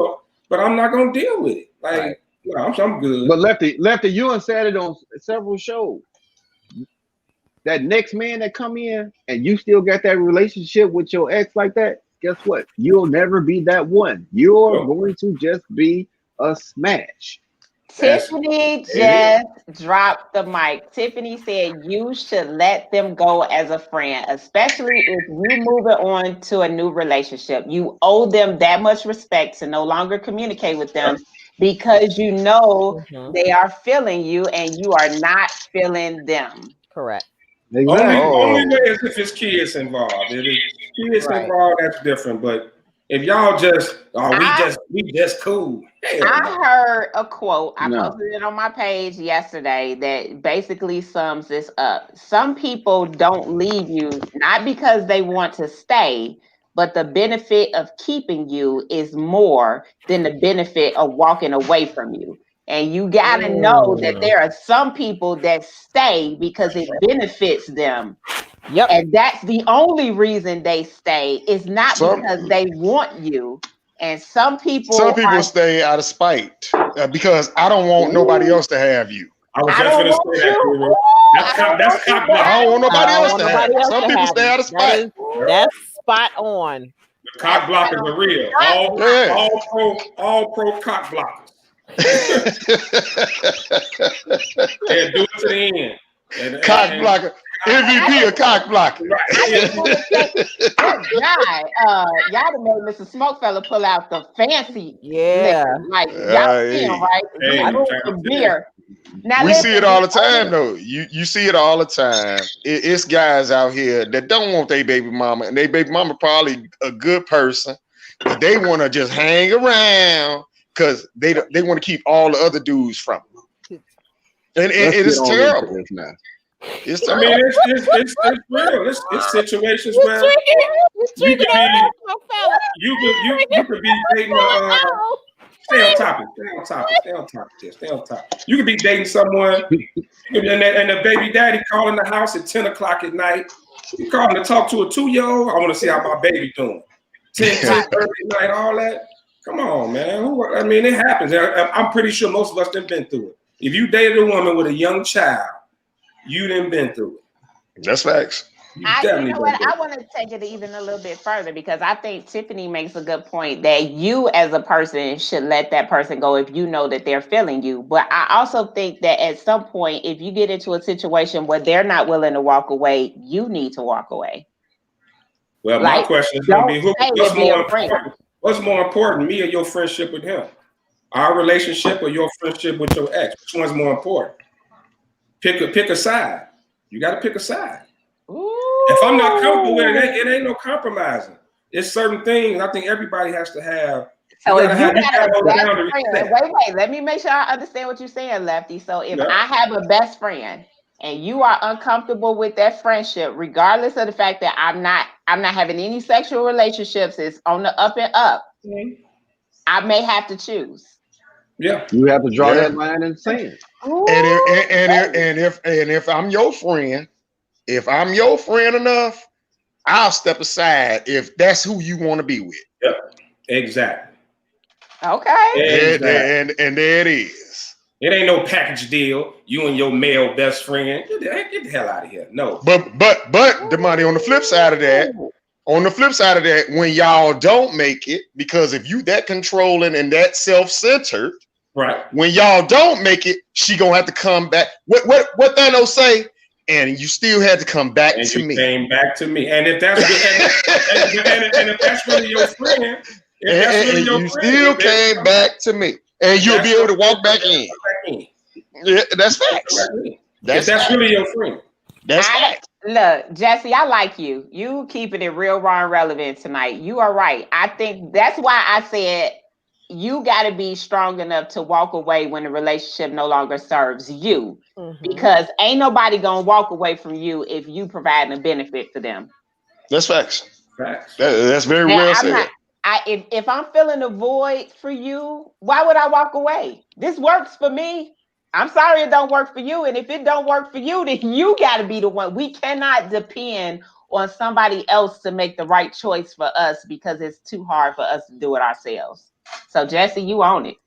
but I'm not gonna deal with it. Like, Right. no, I'm good. But Lefty, you and said it on several shows. That next man that come in and you still got that relationship with your ex like that, guess what? You'll never be that one. You're going to just be a smash. Tiffany just dropped the mic. Tiffany said you should let them go as a friend, especially if you move it on to a new relationship. You owe them that much respect to no longer communicate with them because you know they are feeling you and you are not feeling them. Correct. Exactly. Only way is if it's kids involved. If it's kids involved, that's different. But if y'all just, we just cool. I heard a quote. I posted it on my page yesterday that basically sums this up. Some people don't leave you not because they want to stay, but the benefit of keeping you is more than the benefit of walking away from you. And you got to know that there are some people that stay because it benefits them. Yep. And that's the only reason they stay. It's not because they want you. And some people stay out of spite because I don't want nobody else to have you. I was just going to say that. That's cock block. I don't want nobody else to have you. Some people stay out of spite. That's spot on. The cock blockers are real. All pro cock blockers. They'll do it to the end. Cock blocker. MVP of cock blocker. Y'all done made Mr. Smokefella pull out the fancy liquor. Like y'all see him, right? Beer. Now, we see it all the time, though. You see it all the time. It's guys out here that don't want their baby mama, and their baby mama probably a good person, but they want to just hang around because they want to keep all the other dudes from them. And it is terrible. It's real. It's situations where you could be dating. Stay on top. You could be dating someone, and the baby daddy calling the house at 10 o'clock at night. You calling to talk to a 2-year-old. I want to see how my baby doing. 10:30 at night, all that. Come on, man. I mean, it happens. I'm pretty sure most of us have been through it. If you dated a woman with a young child, you done been through it. That's facts. You know what? I want to take it even a little bit further because I think Tiffany makes a good point that you as a person should let that person go if you know that they're feeling you. But I also think that at some point, if you get into a situation where they're not willing to walk away, you need to walk away. Well, my question is going to be, what's more important, me or your friendship with him? Our relationship or your friendship with your ex? Which one's more important? Pick a side. You got to pick a side. Ooh. If I'm not comfortable with it, it ain't no compromising. It's certain things I think everybody has to have. So if you got a best friend, wait, let me make sure I understand what you're saying, Lefty. So if I have a best friend and you are uncomfortable with that friendship, regardless of the fact that I'm not having any sexual relationships, it's on the up and up. Mm-hmm. I may have to choose. Yeah, you have to draw that line in the sand. And if I'm your friend, if I'm your friend enough, I'll step aside if that's who you want to be with. Yep, exactly. Okay. Exactly. And there it is. It ain't no package deal. You and your male best friend. Get the hell out of here. No. But the money on the flip side of that. On the flip side of that, when y'all don't make it, because if you that controlling and that self-centered, right? When y'all don't make it, she gonna have to come back. What Thanos say? And you still had to come back to me. Came back to me. And if that's and if that's really your friend, you still came back to me, and you'll be able to walk back in. Yeah, that's facts. That's really your friend. That's facts. Look, Jesse, I like you. You keeping it real raw and relevant tonight. You are right. I think that's why I said you got to be strong enough to walk away when the relationship no longer serves you. Mm-hmm. Because ain't nobody going to walk away from you if you provide a benefit for them. That's facts. That's very well said. If I'm feeling a void for you, why would I walk away? This works for me. I'm sorry it don't work for you. And if it don't work for you, then you got to be the one. We cannot depend on somebody else to make the right choice for us because it's too hard for us to do it ourselves. So Jesse, you own it.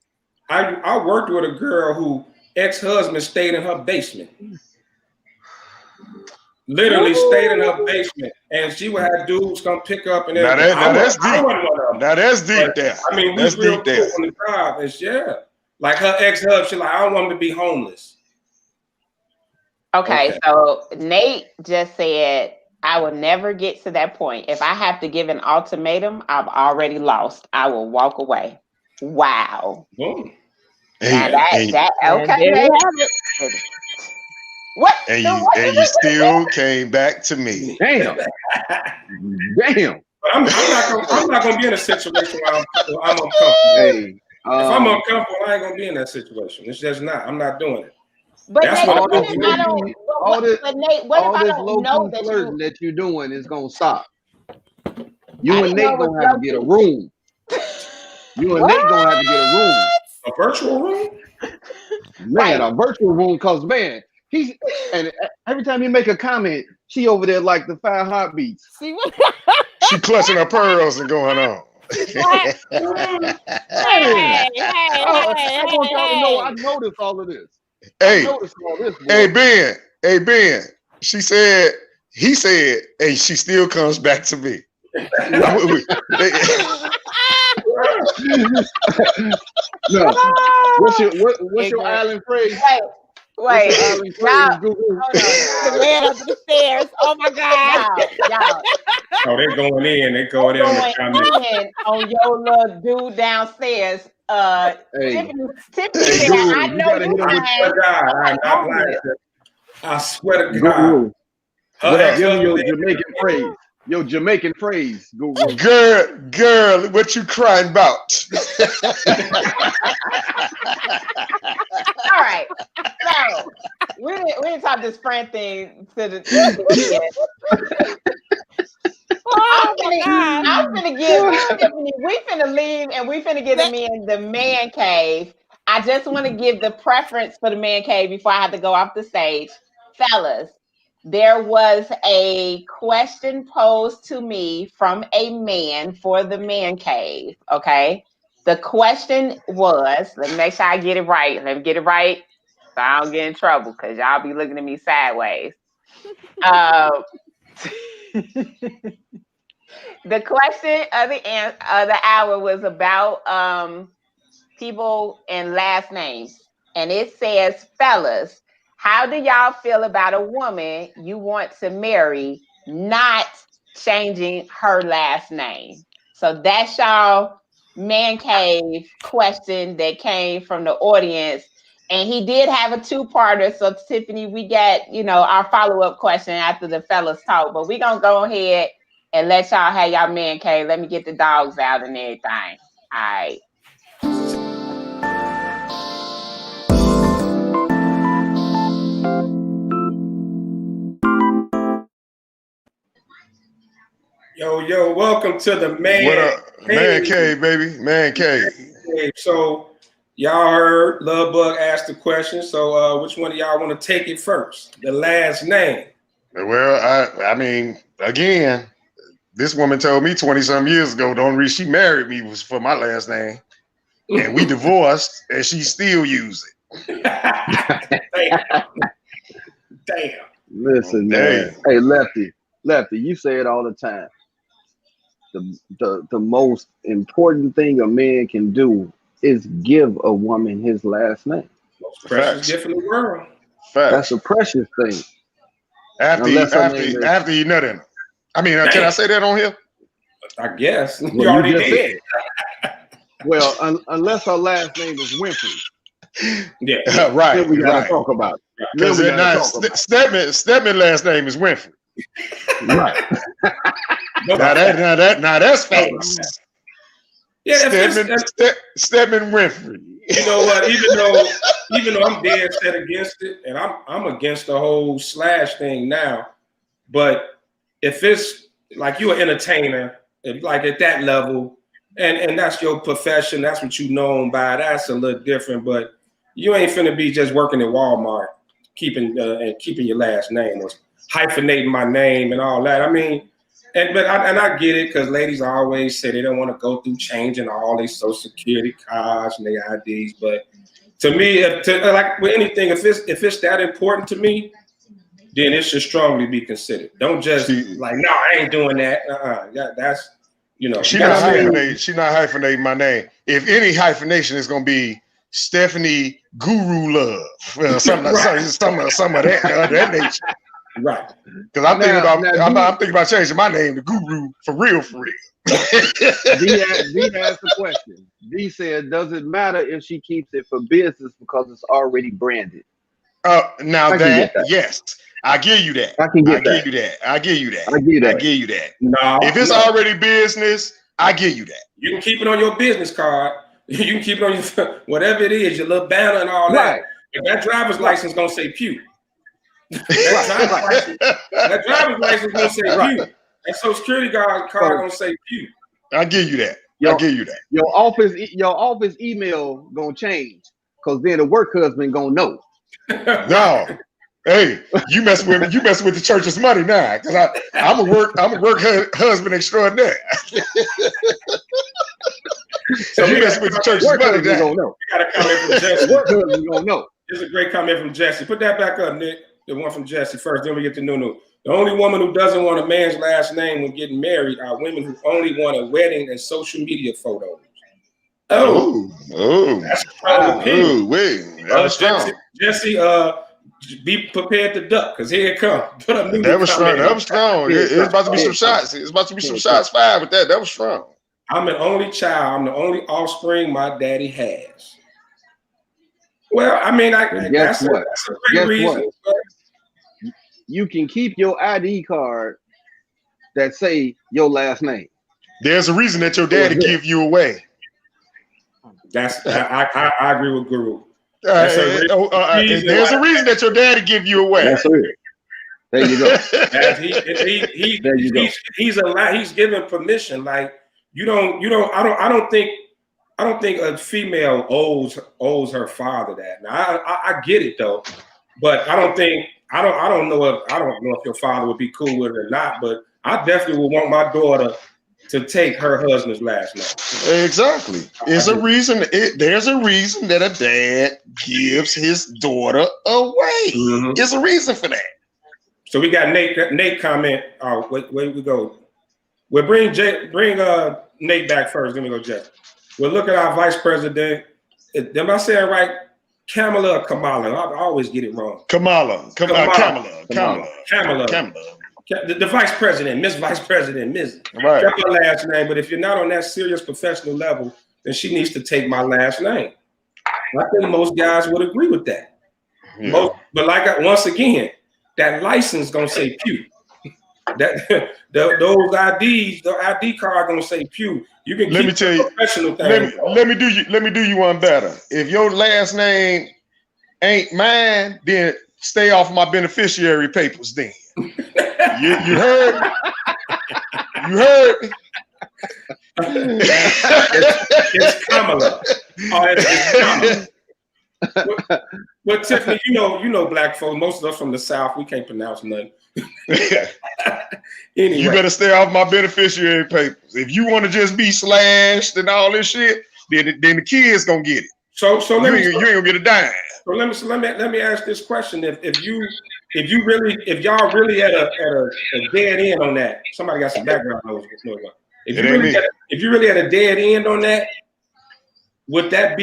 I worked with a girl who ex-husband stayed in her basement. Literally stayed in her basement, and she would have dudes come pick up and everything. Now that's deep. Now that's deep but, there. I mean, we was real cool on the drive. And like her ex-husband, she like, I don't want him to be homeless. Okay, so Nate just said, I will never get to that point. If I have to give an ultimatum, I've already lost. I will walk away. Wow. Boom. That okay. Nate. What? And you still came back to me. Damn. Damn. But I'm not gonna be in a situation where I'm uncomfortable. Hey, if I'm uncomfortable, I ain't gonna be in that situation. It's just not. I'm not doing it. But that's Nate, what all this low key flirting that you're doing is gonna stop. You and Nate gonna have to get a room. You and Nate gonna have to get a room. A virtual room? Man, a virtual room, cause man, and every time you make a comment, she over there like the 5 heartbeats. See what? She clutching her pearls and going on. I want y'all to know I noticed all of this. Hey, Ben. He said, and she still comes back to me. No. What's your island phrase? Wait. The man under the stairs. Oh my God. Y'all. Oh, they're going in. They're going in on your little dude downstairs. Tiffany said, I know you I swear to God. Give me your Jamaican phrase. Your Jamaican phrase, Google. Girl, what you crying about? All right. So we didn't talk this friend thing to the I'm gonna give Tiffany, we finna leave and we finna get them in the man cave. I just want to give the preference for the man cave before I have to go off the stage. Fellas, there was a question posed to me from a man for the man cave. Okay. The question was, let me make sure I get it right. Let me get it right so I don't get in trouble because y'all be looking at me sideways. The question of the hour was about people and last names. And it says, fellas, how do y'all feel about a woman you want to marry not changing her last name? So that's y'all man cave question that came from the audience. And he did have a 2-parter. So Tiffany, we got, our follow-up question after the fellas talk. But we're going to go ahead and let y'all have y'all man cave. Let me get the dogs out and everything. All right. Yo, welcome to the man. What up? Man cave, baby. Man cave. So y'all heard Love Bug ask the question. So which one of y'all want to take it first? The last name. Well, I mean, again, this woman told me 20-some years ago, the only reason she married me was for my last name. And we divorced and she still used it. Damn. Listen, man. Hey, Lefty, you say it all the time. The most important thing a man can do is give a woman his last name. Most precious gift in the world. Facts. That's a precious thing. After you nut in her. I mean, can I say that on here? I guess. Well, you already did. Well, unless her last name is Winfrey. Yeah. Right. Then we gotta talk about it. Because Stedman last name is Winfrey. Right. now that's famous. Yeah, Stedman Winfrey. You know what? Even though I'm dead set against it, and I'm against the whole slash thing now. But if it's like you're an entertainer, like at that level, and that's your profession, that's what you're known by, that's a little different. But you ain't finna be just working at Walmart, keeping your last name. hyphenating my name and all that. I mean, I get it because ladies always say they don't want to go through changing all these social security cards and their IDs. But to me, like with anything, if it's that important to me, then it should strongly be considered. Don't just like, no, I ain't doing that. That's She not hyphenating my name. If any hyphenation is gonna be Stephanie Guru Love, some of that nature. Right. Because I'm thinking about changing my name to Guru for real. D asked the question. D said, does it matter if she keeps it for business because it's already branded? Now that, yes, I give you that. I give you that. No, if it's already business, I give you that. You can keep it on your business card. You can keep it on your whatever it is, your little banner and all that. If that driver's license gonna say Pew. That driver's license gonna say Pew. That social security card gonna say Pew. I give you that. Your office email gonna change because then the work husband gonna know. No. Hey, you mess with the church's money now, because I'm a work husband extraordinaire. So you mess with the church's money now. You got a comment from Jesse. Work husband gonna know. There's a great comment from Jesse. Put that back up, Nick. The one from Jesse first. Then we get to Nunu. The only woman who doesn't want a man's last name when getting married are women who only want a wedding and social media photos. That's a strong opinion. That's strong. Jesse, be prepared to duck because here it comes. That was strong. It's about to be some shots. It's about to be some shots fired with that. That was strong. I'm an only child. I'm the only offspring my daddy has. Well, I mean, that's a great reason. You can keep your ID card that say your last name. There's a reason that your daddy give you away. I agree with Guru. There's a reason that your daddy give you away. That's it. There you go. He's given permission. Like I don't think a female owes her father that. Now I get it though, but I don't know if your father would be cool with it or not. But I definitely would want my daughter to take her husband's last name. Exactly. There's a reason that a dad gives his daughter away. Mm-hmm. There's a reason for that. So we got Nate comment. Oh, wait, we go. We'll bring Nate back first. Then we go Jeff. We'll look at our vice president. Am I saying right? Kamala or Kamala? I always get it wrong. Kamala. The vice president, Miss Vice President, Ms. Right. That's her last name. But if you're not on that serious professional level, then she needs to take my last name. I think most guys would agree with that. Yeah. Once again, that license gonna say Pew. That those IDs, the ID card gonna say Pew. You can let me tell you. Let me do you one better. If your last name ain't mine, then stay off my beneficiary papers. Then you heard. You heard. It's Kamala. Oh, it's Kamala. But Tiffany, you know, black folks. Most of us from the South, we can't pronounce nothing. Anyway. You better stay off my beneficiary papers. If you want to just be slashed and all this shit, then the kids gonna get it. So you ain't gonna get a dime. So let me ask this question: If y'all really at a dead end on that, somebody got some background noise. If you really at a dead end on that, would that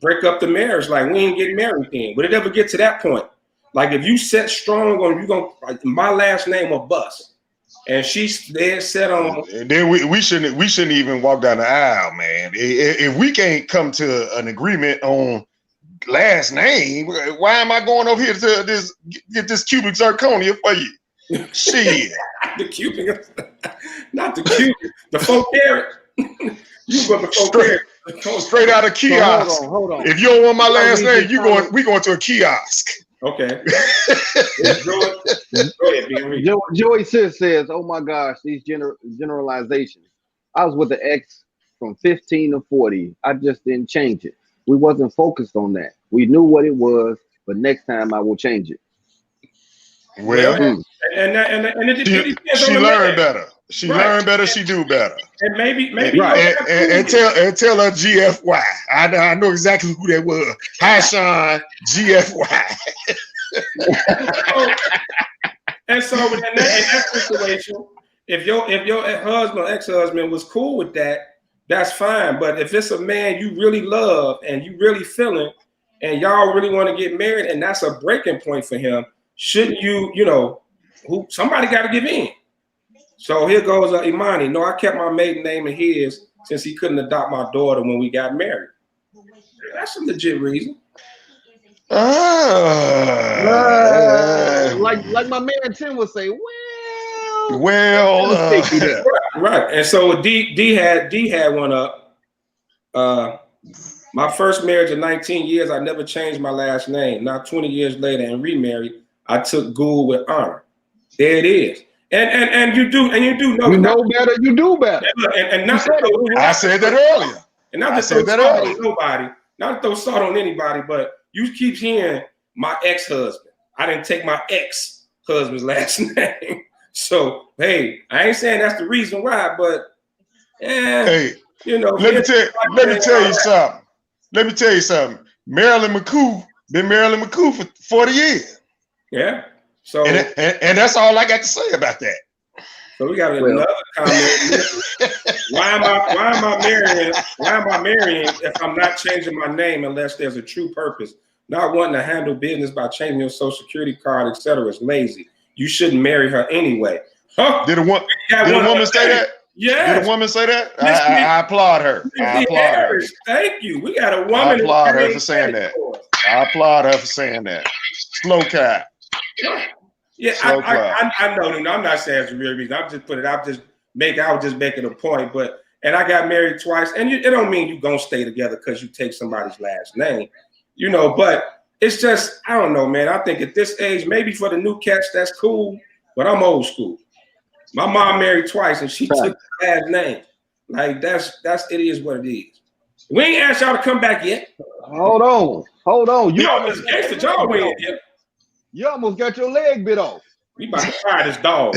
break up the marriage? Like we ain't getting married then? Would it ever get to that point? Like if you set strong on you gonna like my last name or bust, and she's dead set on. And then we shouldn't even walk down the aisle, man. If we can't come to an agreement on last name, why am I going over here to get this cubic zirconia for you? Shit, the cubic, not the cubic, the 4 carat. You got the 4 carat straight out of kiosk. So hold on. If you don't want my last name, we going to a kiosk. Okay. Go ahead, Joey Sis says, "Oh my gosh, these generalizations. I was with an ex from 15 to 40. I just didn't change it. We wasn't focused on that. We knew what it was, but next time I will change it." Well, and it depends she on the learned man. better. She learned better. She do better. And maybe Right. And tell her GFY. I know exactly who that was. Hi, Sean. GFY. And so in that situation, if your husband or ex-husband was cool with that, that's fine. But if it's a man you really love and you really feeling, and y'all really want to get married, and that's a breaking point for him, shouldn't you, somebody got to give in. So here goes Imani. No, I kept my maiden name in his since he couldn't adopt my daughter when we got married. That's a legit reason. Like my man Tim would say, right. And so D had one up. My first marriage of 19 years, I never changed my last name. Now 20 years later and remarried, I took Gould with honor. There it is. And you do know. You know better, you do better. And not I said that earlier. And not to throw salt on nobody, not to throw salt on anybody, but you keep hearing my ex-husband. I didn't take my ex-husband's last name. So hey, I ain't saying that's the reason why, but hey, let me tell you something. Let me tell you something. Marilyn McCoo been Marilyn McCoo for 40 years. Yeah. So and that's all I got to say about that. So we got another comment. Why am I marrying if I'm not changing my name unless there's a true purpose? Not wanting to handle business by changing your social security card, etc. is lazy. You shouldn't marry her anyway. Huh? Did a woman say that? Yeah. Did a woman say that? I applaud her. I applaud her. Thank you. We got a woman. I applaud her for saying that. I applaud her for saying that. Slow cat. Yeah, I know. I'm not saying it's the real reason. I was just making a point. But I got married twice, and it don't mean you gonna stay together because you take somebody's last name, But it's just I don't know, man. I think at this age, maybe for the new cats, that's cool. But I'm old school. My mom married twice, and she took the last name. Like that's it is what it is. We ain't asked y'all to come back yet. Hold on. You almost gangster y'all win. You almost got your leg bit off. We about to fire this dog.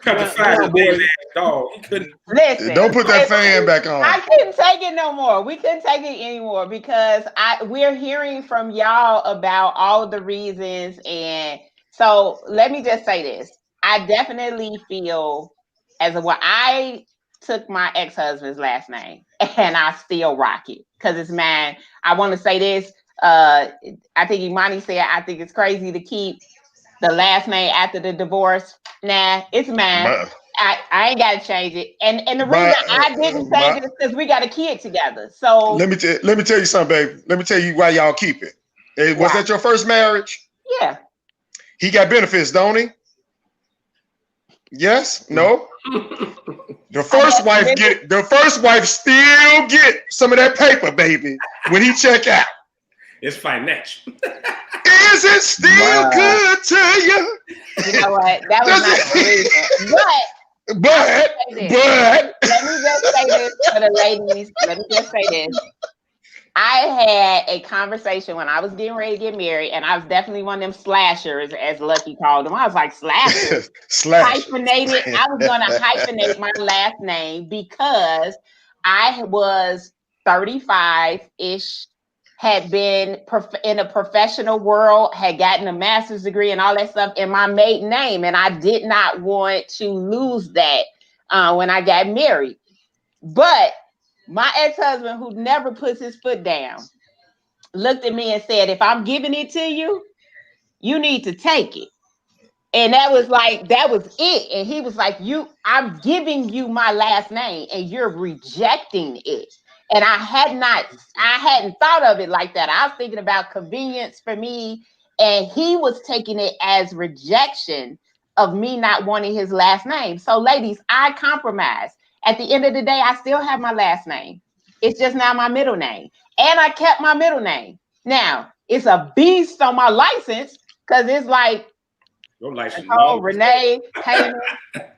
Fire this dog. He couldn't. Listen. Don't put that fan back on. I couldn't take it no more. We couldn't take it anymore because we're hearing from y'all about all the reasons. And so let me just say this. I definitely feel I took my ex-husband's last name and I still rock it because it's mine. I want to say this. I think Imani said, I think it's crazy to keep the last name after the divorce. Nah, it's mine. I ain't got to change it. And the reason I didn't change it is because we got a kid together. So let me tell you something, baby. Let me tell you why y'all keep it. Was that your first marriage? Yeah. He got benefits, don't he? Yes? No? The first wife still get some of that paper, baby, when he check out. It's financial. Is it still good to you? You know what? That was not the reason. But let me just say this for the ladies. Let me just say this. I had a conversation when I was getting ready to get married, and I was definitely one of them slashers, as Lucky called them. I was like, slashers? Hyphenated. I was going to hyphenate my last name because I was 35-ish, had been in a professional world, had gotten a master's degree and all that stuff in my maiden name. And I did not want to lose that when I got married. But my ex-husband, who never puts his foot down, looked at me and said, if I'm giving it to you, you need to take it. And that was it. And he was like, I'm giving you my last name and you're rejecting it. And I hadn't thought of it like that. I was thinking about convenience for me. And he was taking it as rejection of me not wanting his last name. So ladies, I compromised. At the end of the day, I still have my last name. It's just now my middle name. And I kept my middle name. Now, it's a beast on my license because it's like, your license Renee, Taylor,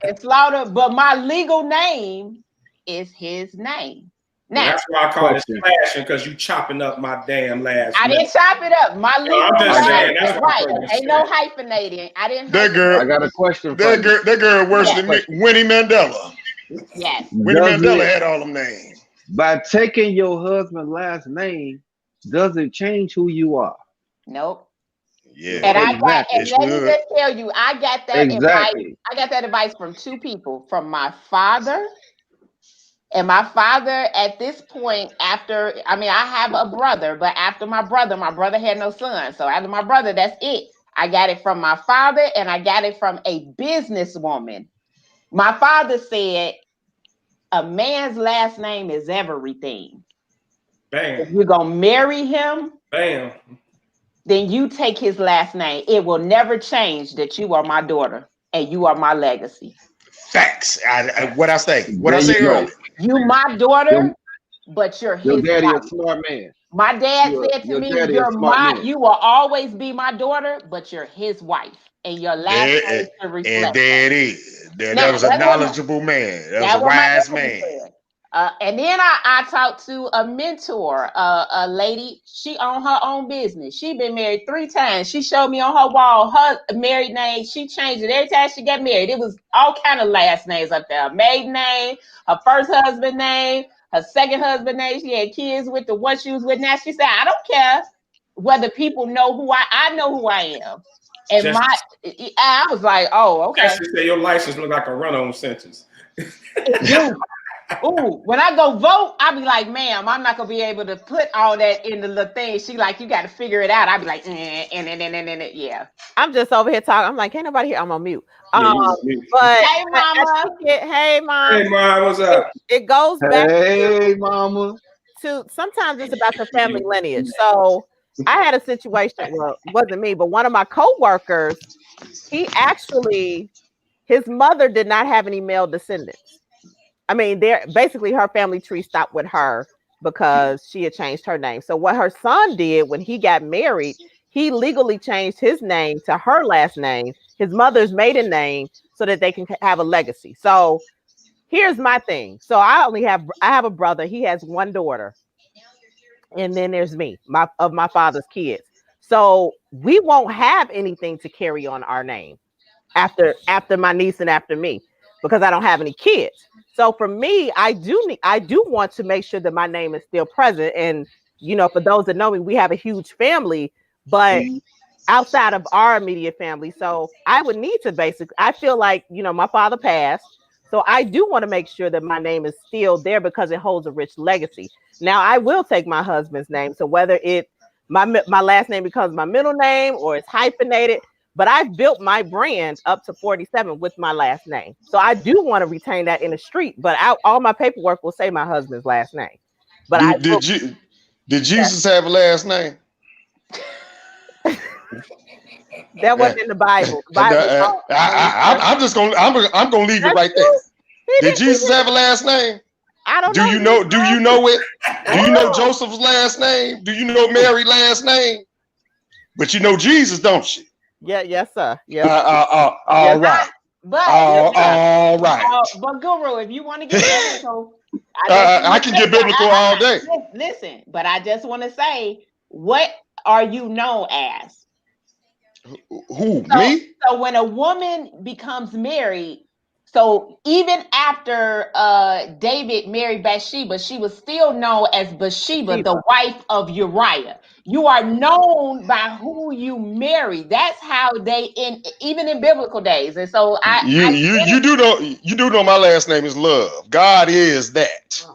and Slaughter. But my legal name is his name. Now, that's why I call it Question. splashing, because you chopping up my damn last I name. didn't chop it up. My legal I'm just saying, that's is what right. I'm Ain't no hyphenating. I didn't. That I girl, got a question for that you. girl worse Yes. than me. Winnie Mandela. Yes. Winnie Does Mandela it, had all them names. by taking your husband's last name, does it change who you are? Nope. Yeah, And I got, Exactly. and let me just tell you, I got that advice. Exactly. I got that advice from two people, from my father. And my father, at this point, after, I mean, I have a brother, but after my brother had no son. So after my brother, that's it. I got it from my father, and I got it from a businesswoman. My father said, a man's last name is everything. If Bam, you're going to marry him, bam. then you take his last name. It will never change that you are my daughter and you are my legacy. Facts. What I say There you go. earlier. You my daughter, but you're Your his daddy wife. a smart man. My dad said to Your me, daddy a "You're smart my, man. you will always be my daughter, but you're his wife, and your last name should reflect And that." there it is. Now, That was a that's what knowledgeable man. That was a my wise daddy man. said. And then I talked to a mentor, a lady. She owned her own business. She been married 3 times. She showed me on her wall her married name. She changed it every time she got married. It was all kind of last names up there. Her maiden name, her first husband name, her second husband name. She had kids with the one she was with now. She said, "I don't care whether people know who I know who I am." And I was like, "Oh, okay." Just to say your license look like a run-on sentence. Ooh, when I go vote, I'll be like, "Ma'am, I'm not gonna be able to put all that in the little thing." She like, "You got to figure it out." I'll be like, yeah. I'm just over here talking. I'm like, can't nobody hear? I'm on mute. Yeah, But Hey, mama. hey, mom. Hey, Mom, what's up? It goes back Hey, mama. to sometimes it's about your family lineage. So I had a situation. Well, it wasn't me, but one of my coworkers. He actually, his mother did not have any male descendants. I mean, basically her family tree stopped with her because she had changed her name. So what her son did when he got married, he legally changed his name to her last name, his mother's maiden name, so that they can have a legacy. So here's my thing. So I have a brother. He has one daughter, and then there's me, my father's kids. So we won't have anything to carry on our name after my niece and after me, because I don't have any kids. So for me, I do want to make sure that my name is still present. And for those that know me, we have a huge family, but outside of our immediate family. So I would need to I feel like, my father passed. So I do want to make sure that my name is still there because it holds a rich legacy. Now I will take my husband's name. So whether my last name becomes my middle name or it's hyphenated, but I've built my brand up to 47 with my last name. So I do want to retain that in the street, but all my paperwork will say my husband's last name. But did Jesus have a last name? That wasn't in the Bible. The Bible I'm gonna leave it right there. Did Jesus have a last name? I don't know. Do you know it? Do you know Joseph's last name? Do you know Mary's last name? But you know Jesus, don't you? Yeah, yes, sir. Yes. All right. But all right. But Guru, if you want to get biblical, I can get biblical all day. Listen, but I just want to say, what are you known as? Who, me? So when a woman becomes married, so even after David married Bathsheba, she was still known as Bathsheba, the wife of Uriah. You are known by who you marry. That's how even in biblical days. And so you do know my last name is Love. God is that.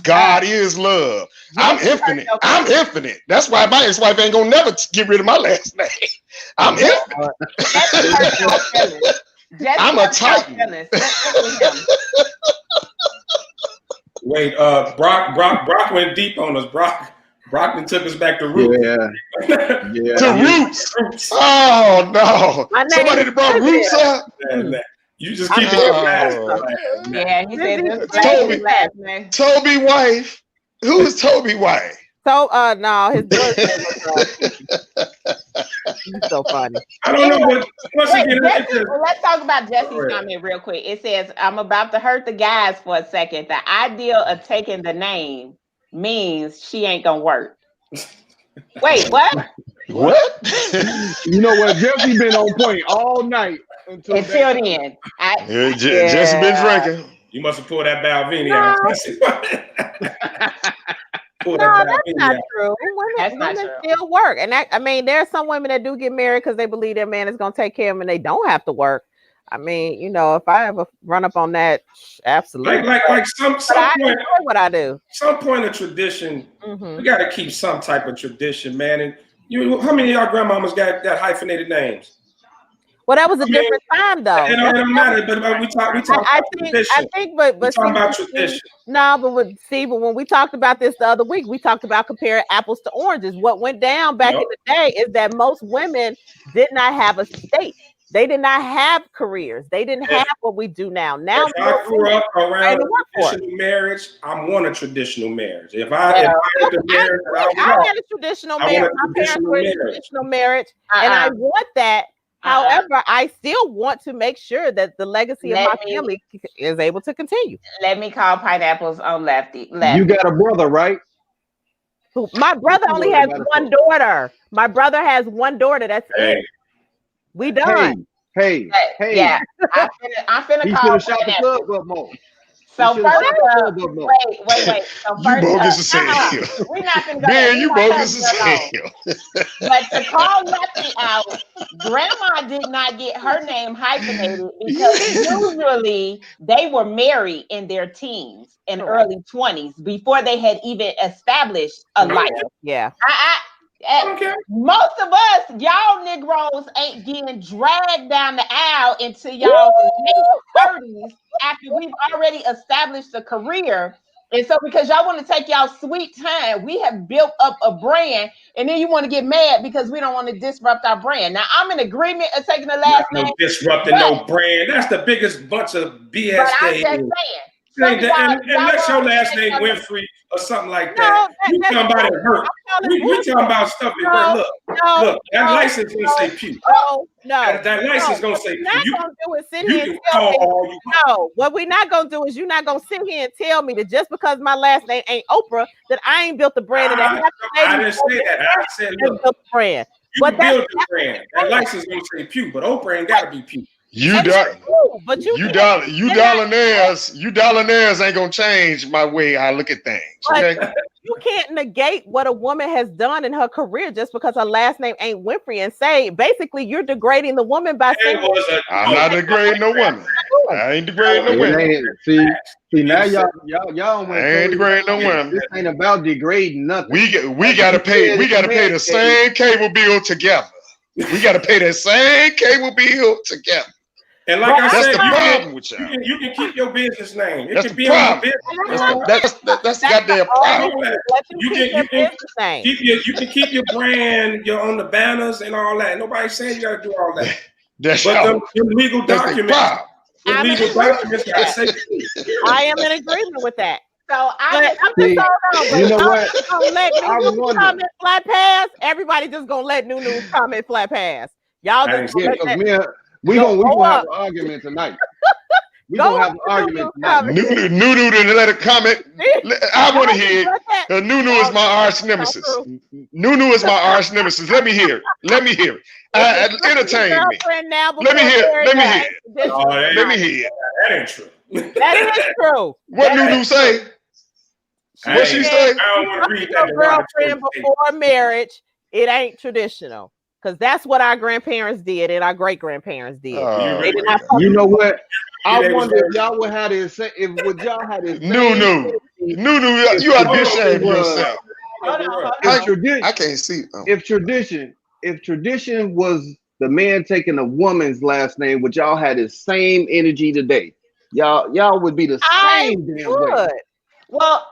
God is love. I'm infinite. I'm infinite. That's why my ex-wife ain't gonna never get rid of my last name. I'm infinite. I'm a titan. Wait, Brock went deep on us. Brock took us back to roots. Yeah. To roots. Oh no! Somebody that brought roots up. You just keep it. Yeah, he said Toby wife. Who is Toby wife? So no, his birthday was You so funny. I don't know, but once Wait, again, Jesse, let's talk about Jesse's comment real quick. It says, I'm about to hurt the guys for a second. The idea of taking the name means she ain't gonna work. Wait, what? What? You know what? Jesse been on point all night until then. Jesse been drinking. you must have pulled that Balvenie No. out. No, that's not true. That's Women not true. still work, and I mean, there are some women that do get married because they believe their man is going to take care of them, and they don't have to work. I mean, you know, if I ever run up on that, absolutely. Like some I point, enjoy what I do. Some point of tradition, we got to keep some type of tradition, man. And how many of y'all grandmamas got hyphenated names? Well, that was a different time, though. It don't matter, but we talk about tradition. I think, but talking about tradition. No, but when we talked about this the other week, we talked about comparing apples to oranges. What went down back in the day is that most women did not have a state. They did not have careers. They didn't have what we do now. Now, if I grew up around a traditional marriage, I want a traditional marriage. If I had a marriage, I had a traditional marriage. My parents were in a traditional marriage, and I want that. However, I still want to make sure that the legacy of my family is able to continue. Let me call pineapples on Lefty. You got a brother, right? My brother only has one daughter. My brother has one daughter. That's it. We done. Hey. Yeah, I'm finna call shot the club up more. So first up, wait. So first you bogus as hell. We're not gonna go. Man, you bogus as hell. But to call Lefty out, Grandma did not get her name hyphenated because usually they were married in their teens and early 20s before they had even established a life. Yeah. Most of us, y'all Negroes, ain't getting dragged down the aisle into y'all late 30s after we've already established a career. And so because y'all want to take y'all sweet time, we have built up a brand, and then you want to get mad because we don't want to disrupt our brand. Now, I'm in agreement of taking the last name. No disrupting no brand. That's the biggest bunch of BS. But I'm just saying. Unless your last name Winfrey or something like that, you talking about it hurt. We talking about stuff that hurt. Look, that license gonna say Pew. That license gonna say Pew. Not gonna do is sit here and tell me. No, what we're not gonna do is you're not gonna sit here and tell me that just because my last name ain't Oprah, that I ain't built the brand. I didn't say that. I said look, built the brand. You can build the brand. That license gonna say Pew, but Oprah ain't gotta be Pew. You dollionaires ain't gonna change my way I look at things. Okay? You can't negate what a woman has done in her career just because her last name ain't Winfrey and say basically you're degrading the woman by saying I'm not degrading no woman. I ain't degrading no women. See now y'all I ain't degrading no women. This ain't about degrading nothing. We gotta pay the same cable bill together. We gotta pay that same cable bill together. And like I said, that's the problem with y'all. You can keep your business name. It that's can the be on the problem. That's the goddamn problem. You can keep your brand, on the banners and all that. Nobody's saying you got to do all that. But them legal documents. The legal documents gotta say. I am in agreement with that. So you know what? Comment flat pass. Everybody just gonna let Nunu comment flat pass. Y'all just we gonna have an argument tonight. We gonna have an argument tonight. Nunu didn't let it comment. I want to hear it. Nunu is my arch nemesis. Nunu is my arch nemesis. Let me hear it. Entertain me. Let me hear it. Let me hear it. That ain't true. That is true. What Nunu say? What she say? I don't want to read that. Girlfriend before marriage, it ain't traditional. Because that's what our grandparents did and our great grandparents did. They did not. You know what? I wonder if y'all would have this. Would y'all have this? Nunu, you ought to be ashamed of yourself. I can't see. If tradition was the man taking a woman's last name, would y'all have the same energy today? Y'all would be the same damn way. Well,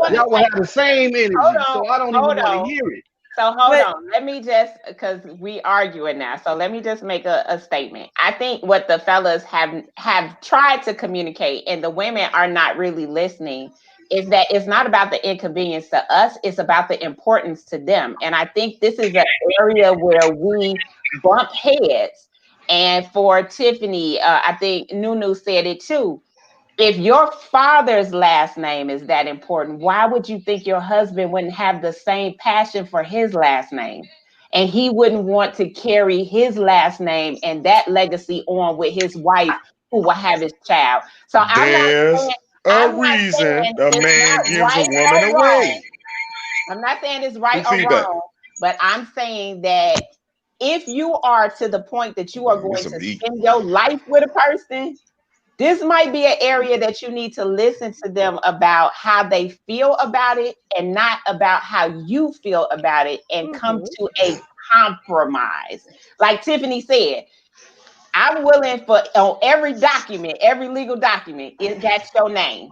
y'all would have the same energy. So I don't even want to hear it. So hold on, let me just, because we arguing now. So let me just make a statement. I think what the fellas have tried to communicate, and the women are not really listening, is that it's not about the inconvenience to us, it's about the importance to them. And I think this is an area where we bump heads. And for Tiffany, I think Nunu said it too. If your father's last name is that important, why would you think your husband wouldn't have the same passion for his last name? And he wouldn't want to carry his last name and that legacy on with his wife who will have his child. So There's a I'm not reason saying a it's man not gives a right woman or wrong. away. I'm not saying it's right Who or see that? wrong, but I'm saying that if you are to the point that you are Get going some to meat. spend your life with a person, this might be an area that you need to listen to them about how they feel about it and not about how you feel about it and come to a compromise. Like Tiffany said, I'm willing for on every document, every legal document, that's your name.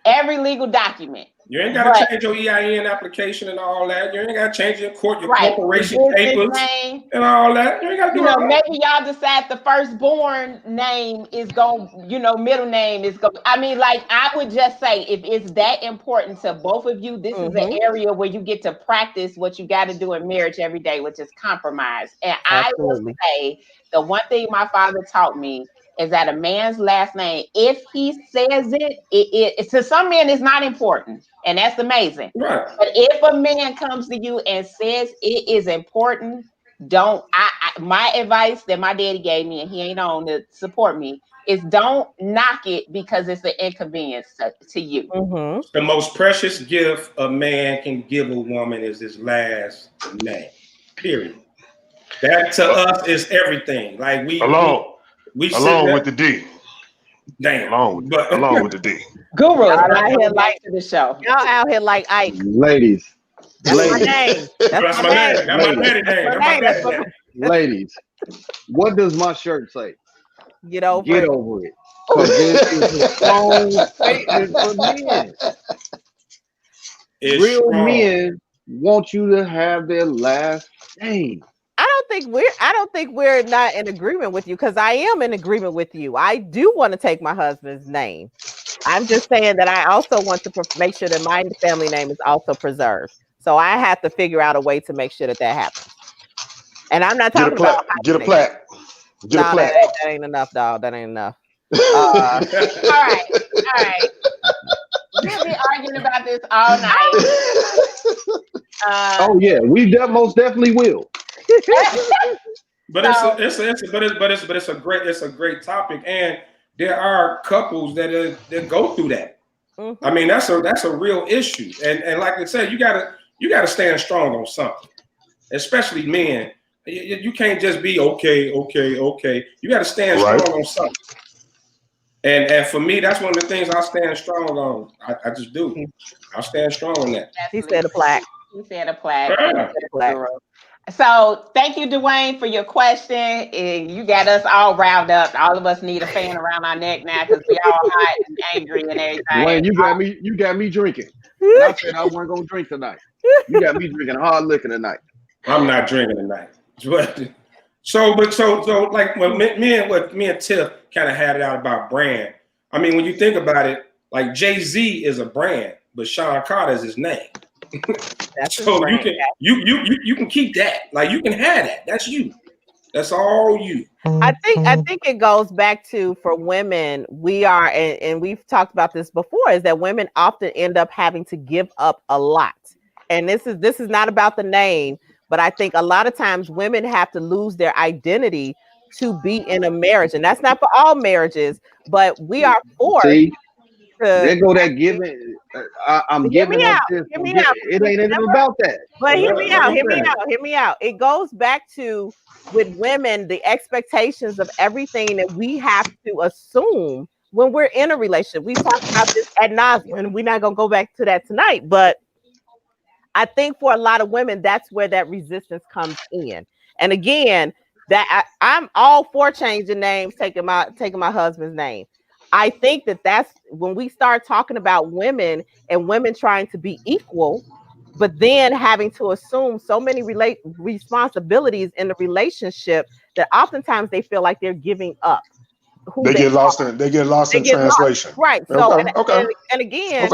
Every legal document. You ain't got to change your EIN application and all that. You ain't got to change your corporation your papers name, and all that. You ain't got to do all that. Maybe y'all decide the firstborn name is going, middle name is going. I mean, like, I would just say if it's that important to both of you, this is an area where you get to practice what you got to do in marriage every day, which is compromise. And I will say the one thing my father taught me is that a man's last name, if he says it to some men is not important. And that's amazing. Right. But if a man comes to you and says it is important, don't. My advice that my daddy gave me, and he ain't on to support me, is don't knock it because it's an inconvenience to you. The most precious gift a man can give a woman is his last name. Period. That to us is everything. Like we along with the D. Damn. Along with the D. Guru. Y'all out here like to the show. Y'all out here like Ike. Ladies. That's my name. That's my name. That's my daddy name. That's my daddy name. Ladies, what does my shirt say? Get over Get it. over it. Because this is a strong statement for men. Real men want you to have their last name. I don't think we're not in agreement with you, because I am in agreement with you. I do want to take my husband's name. I'm just saying that I also want to make sure that my family name is also preserved. So I have to figure out a way to make sure that happens. And I'm not talking about get a plaque. Get a plaque. That ain't enough, dog. That ain't enough. All right. We'll be arguing about this all night. Oh yeah, we most definitely will. But it's a great topic, and there are couples that go through that. I mean, that's a real issue, and like I said, you gotta stand strong on something, especially men. You can't just be okay. You got to stand strong on something. And for me, that's one of the things I stand strong on. I just do. I stand strong on that. He said a plaque. He said a plaque. So thank you, Dwayne, for your question. And you got us all riled up. All of us need a fan around our neck now because we all hot and angry and everything. Dwayne, you got me drinking. And I said I wasn't gonna drink tonight. You got me drinking hard liquor tonight. I'm not drinking tonight. But so like when me and Tiff kind of had it out about brand. I mean, when you think about it, like Jay-Z is a brand, but Sean Carter is his name. So you can keep that. Like you can have that. That's you. That's all you. I think it goes back to, for women, we are, and we've talked about this before, is that women often end up having to give up a lot. And this is not about the name, but I think a lot of times women have to lose their identity to be in a marriage. And that's not for all marriages, but we are forced. See, there go that giving. I'm giving up this. It ain't even about that. But hear me out. It goes back to, with women, the expectations of everything that we have to assume when we're in a relationship. We've talked about this ad nauseum, and we're not going to go back to that tonight. But I think for a lot of women, that's where that resistance comes in. And again, that I'm all for changing names, taking my husband's name. I think that's when we start talking about women and women trying to be equal, but then having to assume so many responsibilities in the relationship that oftentimes they feel like they're giving up. They get lost in translation. Right. So, and again,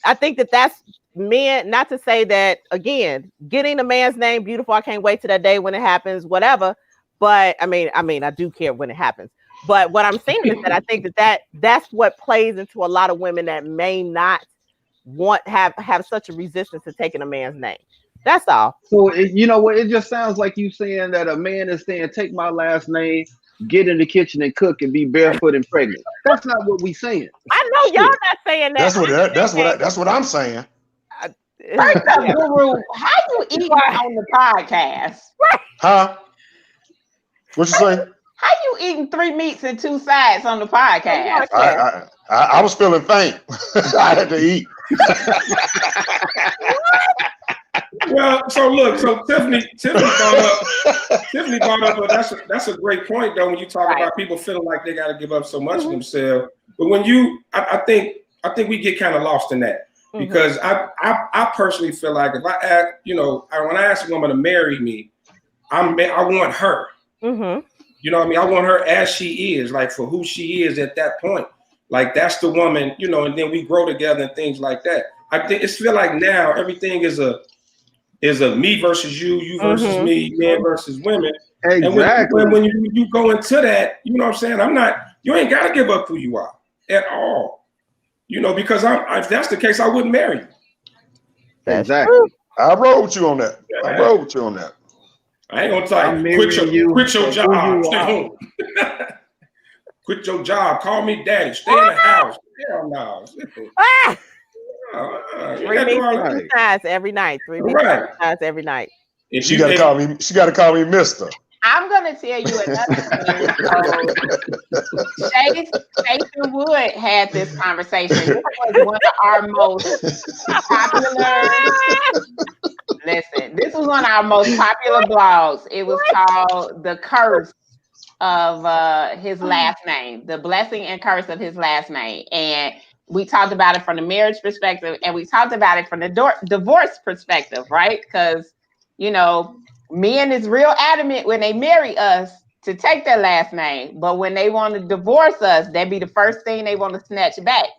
I think that's men, not to say that again, getting a man's name beautiful, I can't wait to that day when it happens, whatever. But I mean, I do care when it happens. But what I'm saying is that I think that's what plays into a lot of women that may not have such a resistance to taking a man's name. That's all. So you know what? It just sounds like you saying that a man is saying, "Take my last name, get in the kitchen and cook, and be barefoot and pregnant." That's not what we saying. I know y'all not saying that. That's what I'm saying. First up, Guru, how you eating on the podcast? Huh? What you say? How you eating 3 meats and 2 sides on the podcast? I was feeling faint. I had to eat. Well, so look, so Tiffany brought up, but that's a great point though when you talk about people feeling like they got to give up so much of themselves. But when I think we get kind of lost in that because I personally feel like if I ask, when I ask a woman to marry me, I want her. Mm-hmm. You know what I mean? I want her as she is, like for who she is at that point. Like that's the woman, and then we grow together and things like that. I think it's feel like now everything is a me versus you versus me, men versus women. Exactly. And when you go into that, you know what I'm saying? You ain't got to give up who you are at all. Because if that's the case, I wouldn't marry you. Exactly. I rode with you on that. I ain't gonna tell you, quit your job, stay home. Quit your job, call me daddy, stay in the house. Hell no. 3 meats and 2 sides every night. 3 meats and 2 sides every night. She gotta call me Mister. I'm gonna tell you another thing. Jason Wood had this conversation. This was one of our most popular. Listen, this was one of our most popular blogs. It was called "The Curse of His Last Name," the blessing and curse of his last name, and we talked about it from the marriage perspective, and we talked about it from the divorce perspective, right? Because men is real adamant when they marry us to take their last name, but when they want to divorce us, that'd be the first thing they want to snatch back.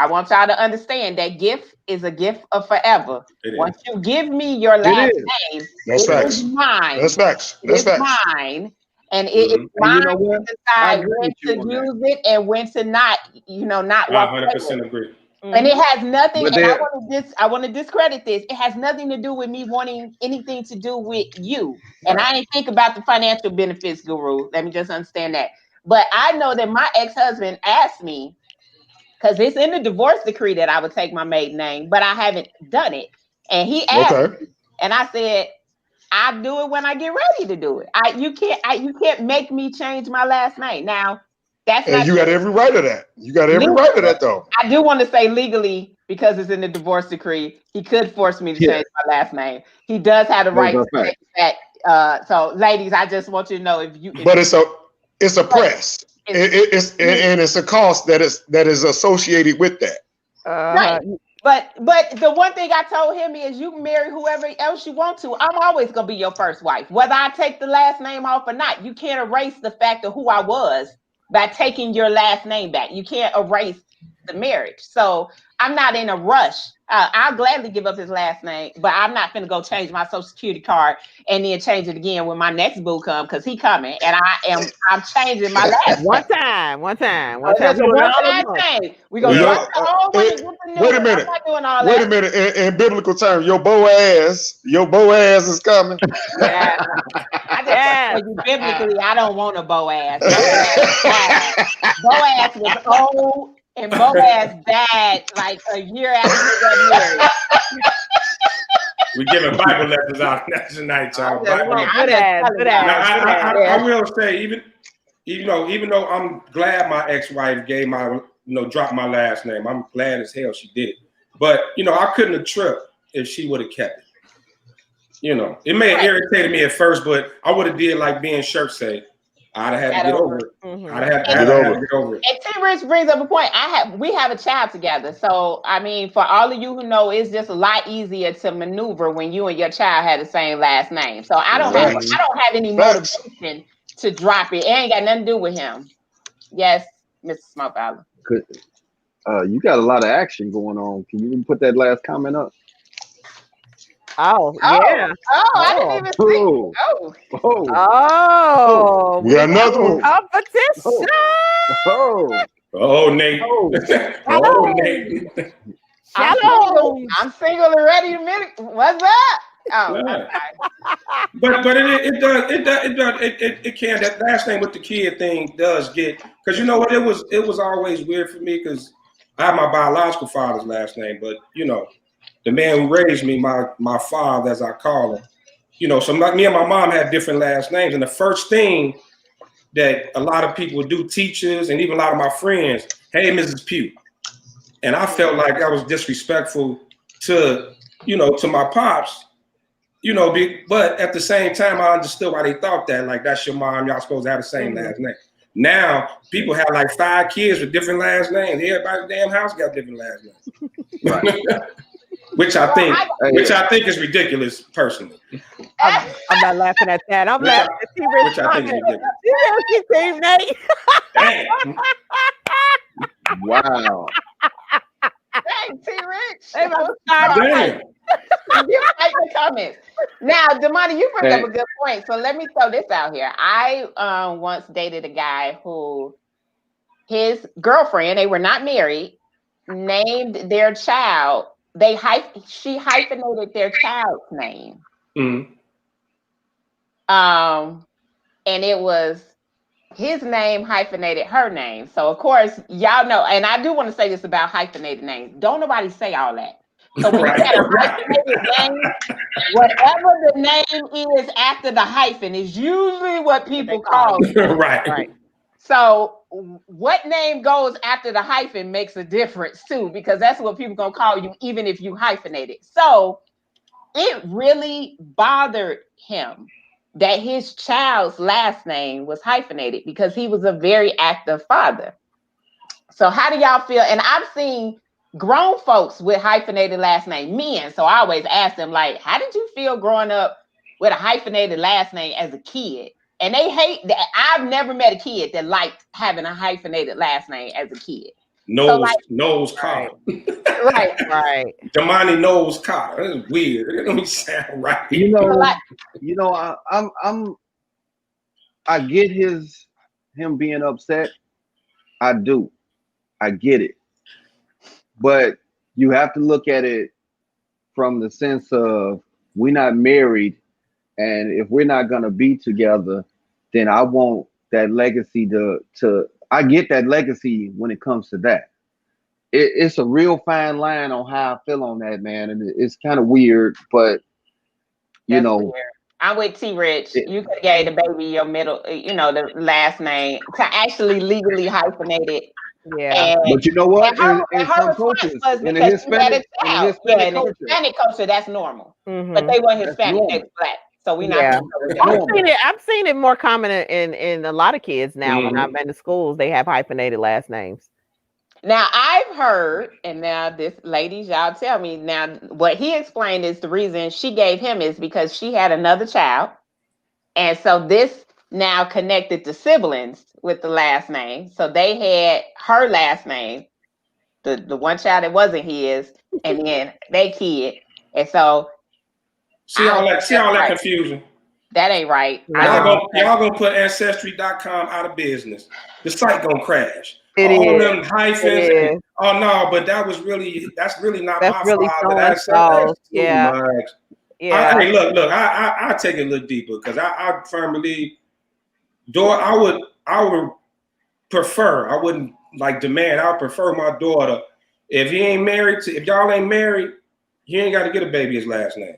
I want y'all to understand that gift is a gift of forever. Once you give me your last name, it is mine. That's facts. It's mine. And it is mine to decide when to use it and when to not, not walk away. 100% agree. And it has nothing, and I want to discredit this. It has nothing to do with me wanting anything to do with you. And I didn't think about the financial benefits, Guru. Let me just understand that. But I know that my ex-husband asked me, because it's in the divorce decree that I would take my maiden name, but I haven't done it. And he asked me, and I said, I'll do it when I get ready to do it. You can't make me change my last name. Now, and you got every right of that. You got every right of that, though. I do want to say legally, because it's in the divorce decree, he could force me to change my last name. He does have the right to take that. So, ladies, I just want you to know but it's a press. It's a cost that is associated with that. Right. But the one thing I told him is you can marry whoever else you want to. I'm always gonna be your first wife, whether I take the last name off or not. You can't erase the fact of who I was by taking your last name back. You can't erase the marriage. So I'm not in a rush. I'll gladly give up his last name, but I'm not gonna go change my social security card and then change it again when my next boo come, because he coming, and I'm changing my last one time. We're gonna do wait a minute. Wait a minute. In biblical terms, your Boaz is coming. Yeah. Biblically, I don't want a Boaz. Boaz was old. And Boaz died like a year after he got married. We're giving Bible lessons out tonight, y'all. I will say, even though I'm glad my ex-wife gave dropped my last name. I'm glad as hell she did it. But I couldn't have tripped if she would have kept it. It may have irritated me at first, but I would have did like Ben Shirk say. I'd have had to get over it. I'd have had to get over it. And Tim Rich brings up a point. We have a child together. So, I mean, for all of you who know, it's just a lot easier to maneuver when you and your child have the same last name. So I don't have any motivation to drop it. It ain't got nothing to do with him. Yes, Mr. Smoke Island. You got a lot of action going on. Can you put that last comment up? Oh, yeah. I didn't even see. Oh, Oh, oh, Oh, We got another one. competition. oh, Oh, Nate. oh. Oh, Nate. Shalom. I'm single and ready to minute. What's up? Oh, Yeah. okay. But it can, that last name with the kid thing does get, because you know what, it was always weird for me because I have my biological father's last name, but you know, the man who raised me, my father, as I call him, you know, so me and my mom had different last names, and the first thing that a lot of people would do, teachers and even a lot of my friends, hey, Mrs. Pugh. And I felt like I was disrespectful to, you know, to my pops, you know, but at the same time, I understood why they thought that, like, that's your mom, y'all supposed to have the same last name. Now, people have like 5 kids with different last names. Everybody's damn house got different last names. Right. which I think is ridiculous, personally. I'm not laughing at that. I'm laughing at T-Rich. Which I think is ridiculous. You team Nate. Damn. Wow. Hey, T-Rich. Damn. You like the comments. Now, Damani, you bring up a good point. So let me throw this out here. I once dated a guy who his girlfriend, they were not married, named their child. She hyphenated their child's name. Mm-hmm. And it was his name hyphenated her name. So of course, y'all know, and I do want to say this about hyphenated names. Don't nobody say all that. So when you got a hyphenated name, whatever the name is after the hyphen is usually what people call it. Right. So what name goes after the hyphen makes a difference too, because that's what people gonna call you, even if you hyphenate it. So it really bothered him that his child's last name was hyphenated because he was a very active father. So how do y'all feel? And I've seen grown folks with hyphenated last name, men. So I always ask them, like, how did you feel growing up with a hyphenated last name as a kid? And they hate that. I've never met a kid that liked having a hyphenated last name as a kid. Nose Carter. Right. Damani Nose Carter. That's weird. It don't sound right. You know, I get him being upset. I do. I get it. But you have to look at it from the sense of we're not married, and if we're not gonna be together, then I want that legacy to I get that legacy when it comes to that. It's a real fine line on how I feel on that, man, and it's kind of weird, but you know. Weird. I'm with T-Rich. You could have gave the baby your middle, the last name to actually legally hyphenate it. Yeah. But you know what? And her response was in the because she had a child. Hispanic In the Hispanic culture, that's normal. Mm-hmm. But they weren't Hispanic, they were Black. So we not. I've seen it more common in a lot of kids now. When I've been to schools, they have hyphenated last names. Now I've heard, and now this ladies, y'all tell me now what he explained is the reason she gave him is because she had another child. And so this now connected the siblings with the last name. So they had her last name, the one child that wasn't his, and then they kid. And so see all that confusion. That ain't right. Y'all gonna put Ancestry.com out of business. The site gonna crash. All them hyphens. Oh no, but that's really not my father. That's too much. Yeah. Hey, look, I take it a little deeper because I firmly believe, I would prefer, I wouldn't like demand, I would prefer my daughter, if y'all ain't married, you ain't got to get a baby his last name.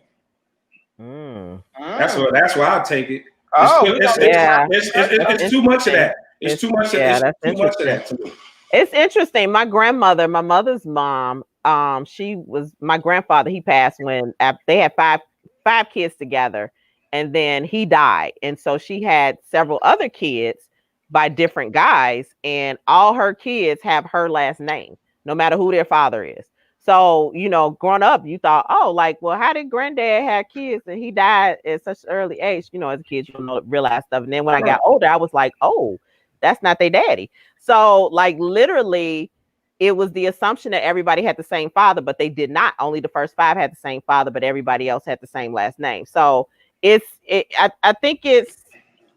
That's why I take it. It's too much of that. It's too much of that to me. It's interesting. My mother's mom, my grandfather, he passed when they had five kids together, and then he died. And so she had several other kids by different guys, and all her kids have her last name, no matter who their father is. So, growing up, you thought, well, how did granddad have kids and he died at such an early age? As a kid, you don't realize stuff. And then when I got older, I was like, oh, that's not their daddy. So, like, literally, it was the assumption that everybody had the same father, but they did not. Only the first 5 had the same father, but everybody else had the same last name. So I think it's,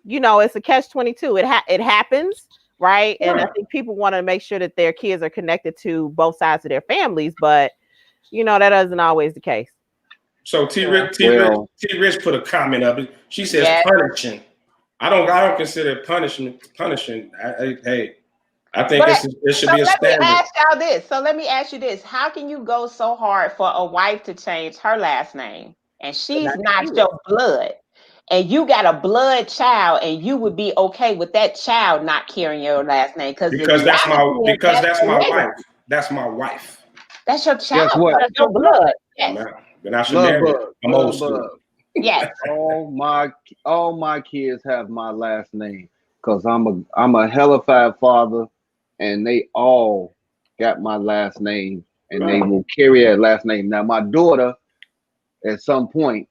it's a catch-22. It happens, right? And I think people want to make sure that their kids are connected to both sides of their families, but that isn't always the case. So T Rich put a comment up. She says punishing. I don't consider punishing. I think it should be a standard. Let me ask you this. How can you go so hard for a wife to change her last name and she's not your blood? And you got a blood child, and you would be okay with that child not carrying your last name because that's my wife. That's my wife. That's your child. Guess what? That's your blood. Yes. Then I should marry her. I'm old school. Yes. All my kids have my last name because I'm a hellified father, and they all got my last name, and they will carry that last name. Now my daughter, at some point,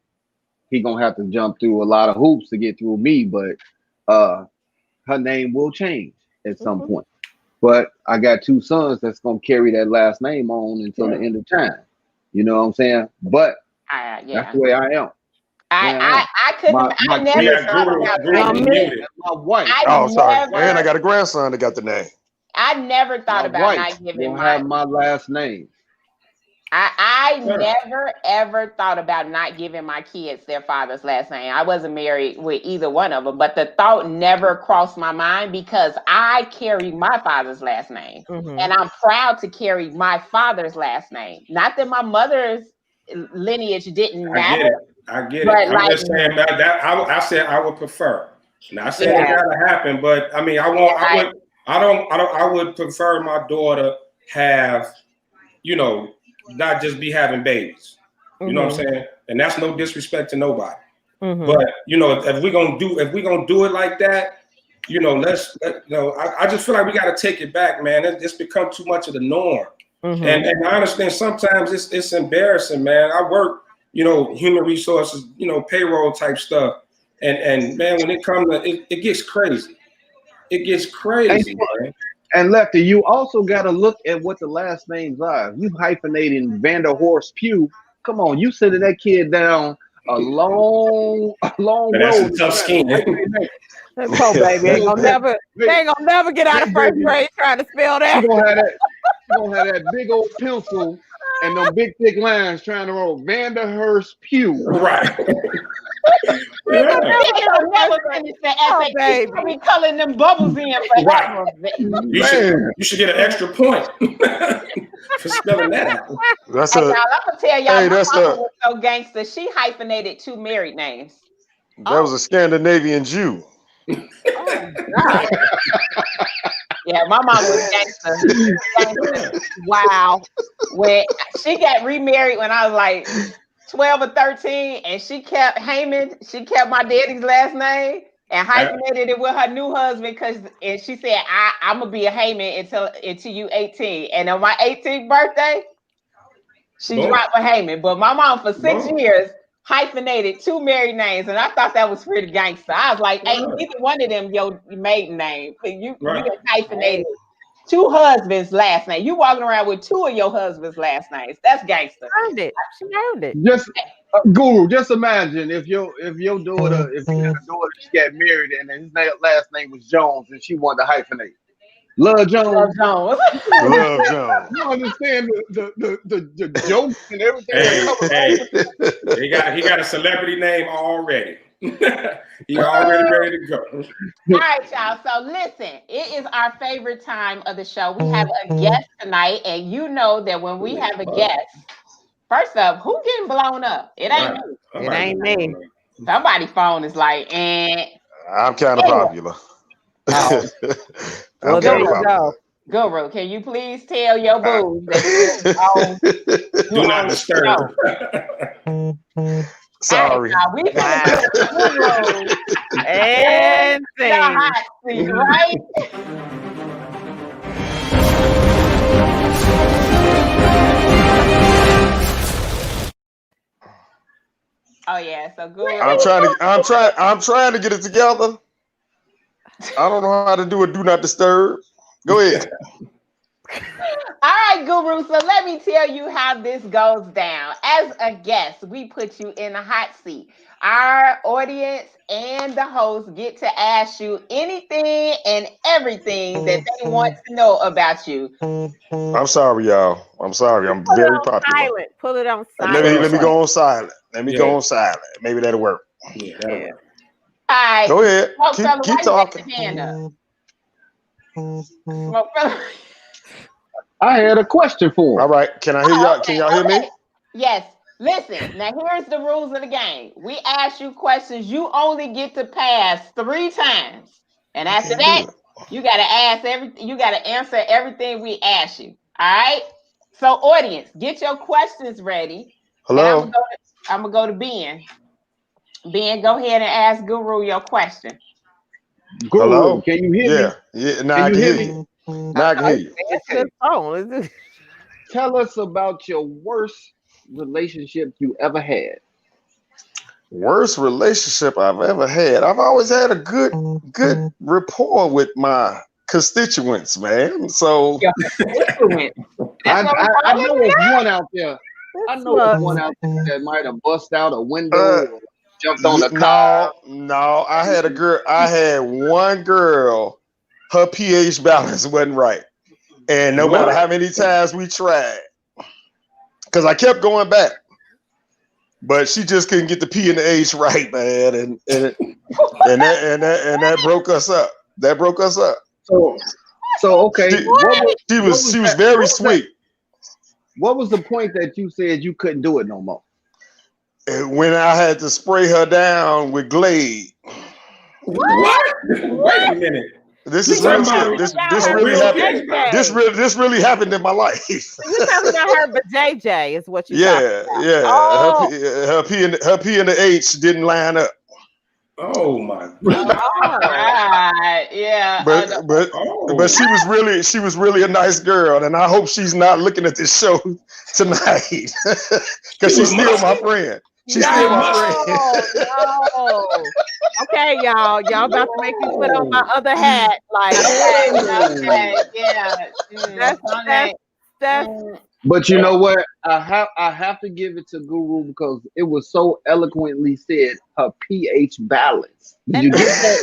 he gonna have to jump through a lot of hoops to get through me, but her name will change at some point. But I got 2 sons that's gonna carry that last name on until the end of time. You know what I'm saying? But that's the way I am. I couldn't. I never thought about my wife. Sorry. And I got a grandson that got the name. I never thought about not giving my last name. I never ever thought about not giving my kids their father's last name. I wasn't married with either one of them, but the thought never crossed my mind because I carry my father's last name, and I'm proud to carry my father's last name. Not that my mother's lineage didn't matter. I get it. I'm just saying that I said I would prefer. Now I said it gotta happen, but I mean I would prefer my daughter have, not just be having babies. You know what I'm saying? And that's no disrespect to nobody. But if we're gonna do it like that, I just feel like we gotta take it back, man. It's become too much of the norm. And I understand sometimes it's embarrassing, man. I work, human resources, payroll type stuff. And man, when it comes to it gets crazy. It gets crazy, man. And Lefty, you also got to look at what the last names are. You hyphenating Vanderhorst Pugh. Come on, you sending that kid down a long road. That's a tough scheme. Oh, baby, they ain't gonna never get out of first grade trying to spell that. You gonna have that big old pencil and them big thick lines trying to roll Vanderhurst Pugh. Right. Never finish the essay. I'll be coloring them bubbles in forever. You should get an extra point for spelling that out. I'm gonna tell y'all, my mama was so gangster. She hyphenated 2 married names. That was a Scandinavian Jew. Oh God. Yeah, my mom was gangster. Wow. When she got remarried when I was like 12 or 13, and she kept Heyman. She kept my daddy's last name and hyphenated it with her new husband and she said, I'm gonna be a Heyman until you 18. And on my 18th birthday, she dropped a Heyman. But my mom for 6 years hyphenated 2 married names, and I thought that was pretty gangster. I was like, hey, either one of them your maiden name. You hyphenated 2 husbands' last name. You walking around with 2 of your husband's last names. That's gangster. She earned it. Just Guru, just imagine if your daughter, if you had a daughter, she got married and his last name was Jones and she wanted to hyphenate. Love Jones. Love Jones. You understand the jokes and everything. He got a celebrity name already. He already ready to go. All right, y'all. So listen, it is our favorite time of the show. We have a guest tonight, and you know that when we have a guest, first up, who getting blown up? It ain't me. It ain't me. Somebody's phone is like, I'm kind of popular. Well, there you go. Guru, can you please tell your boo that do not disturb. Sorry. We Guru and the hot seat, right? Oh yeah, so Guru. I'm trying to get it together. I don't know how to do a do not disturb. Go ahead. All right, Guru. So let me tell you how this goes down. As a guest, we put you in a hot seat. Our audience and the host get to ask you anything and everything that they want to know about you. I'm sorry, y'all. I'm sorry. I'm Put it very on popular. silent. Put it on Let silent. me go on silent. Let me Yeah. go on silent. Maybe that'll work. Yeah, that'll work. All right. Go ahead. Smoke fella, Keep why talking. you got your hand up? Smoke fella. I had a question for All him. right. Can I hear y'all? Okay, Can y'all hear me? Yes. Listen, now here's the rules of the game. We ask you questions. You only get to pass 3 times. And after that, you gotta answer everything we ask you. All right. So, audience, get your questions ready. Hello. And I'm gonna go to Ben. Ben, go ahead and ask Guru your question. Guru, Hello. can you hear me? Yeah. Now Can I you can hear hear me? you. Now I can hear you. That's his phone. Tell us about your worst relationship you ever had. Worst relationship I've ever had. I've always had a good rapport with my constituents, man. So Your constituent. I, That's what we I, I call know it. it's one out there. I know it's one out there that might have bust out a window or jumped on a car. no. I had a girl. I had one girl. Her pH balance wasn't right, and no matter how many times we tried, because I kept going back, but she just couldn't get the P and the H right, man, and that broke us up. That broke us up. So okay. She was very sweet. What was the point that you said you couldn't do it no more? When I had to spray her down with Glade. What? Wait a minute. This is real shit. This really happened. This really happened in my life. You talking about her, but JJ is what you. Yeah. Oh. Her P and the H didn't line up. Oh my God. Yeah. But she was really a nice girl, and I hope she's not looking at this show tonight because she's still my friend. She's still my friend. No. Okay, y'all about to make me put on my other hat. Like, Okay, yeah. That's But you know what? I have to give it to Guru because it was so eloquently said. Her pH balance. Did you get that?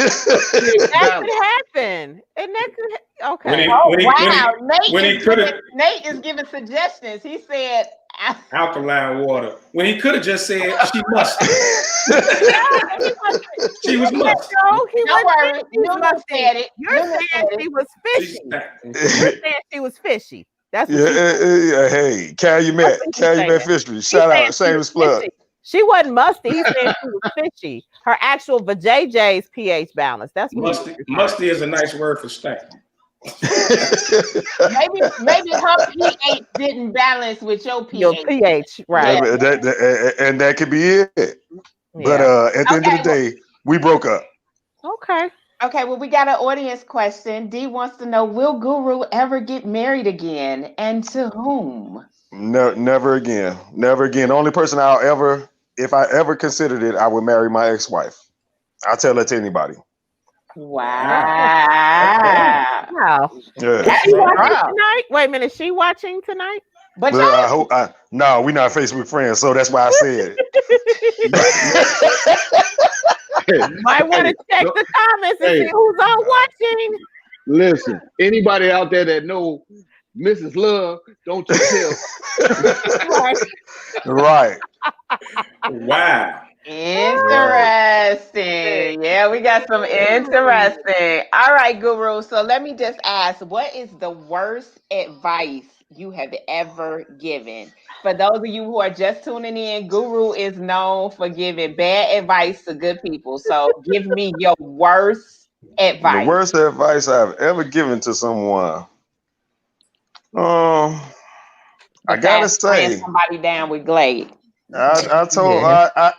That could happen, and that could. Okay. Nate is giving suggestions. He said alkaline water when he could have just said she must. She was must. No, he wasn't. You said it. You're saying she was fishy. You're saying she was fishy. That's what hey, Calumet Fishery. Shout out, shameless plug. She wasn't musty. He said she was fishy. Her actual vajayjay's pH balance. That's what musty is a nice word for stank. maybe her pH didn't balance with your pH. Your pH, right? And that could be it. But at the end of the day, we broke up. Okay, well, we got an audience question. D wants to know, will Guru ever get married again, and to whom? No, never again. Never again. The only person if I ever considered it, I would marry my ex-wife. I'll tell that to anybody. Wow. Yeah. Is she watching tonight? Wait a minute, is she watching tonight? But I hope no, we're not Facebook friends, so that's why I said it. Might want to check the comments and see who's all watching. Listen, anybody out there that know Mrs. Love, don't you tell. Right. Wow. Interesting. Yeah, we got some interesting. All right, Guru. So let me just ask, what is the worst advice you have ever given? For those of you who are just tuning in, Guru is known for giving bad advice to good people. So give me your worst advice. The worst advice I've ever given to someone. I gotta say, somebody down with Glade. I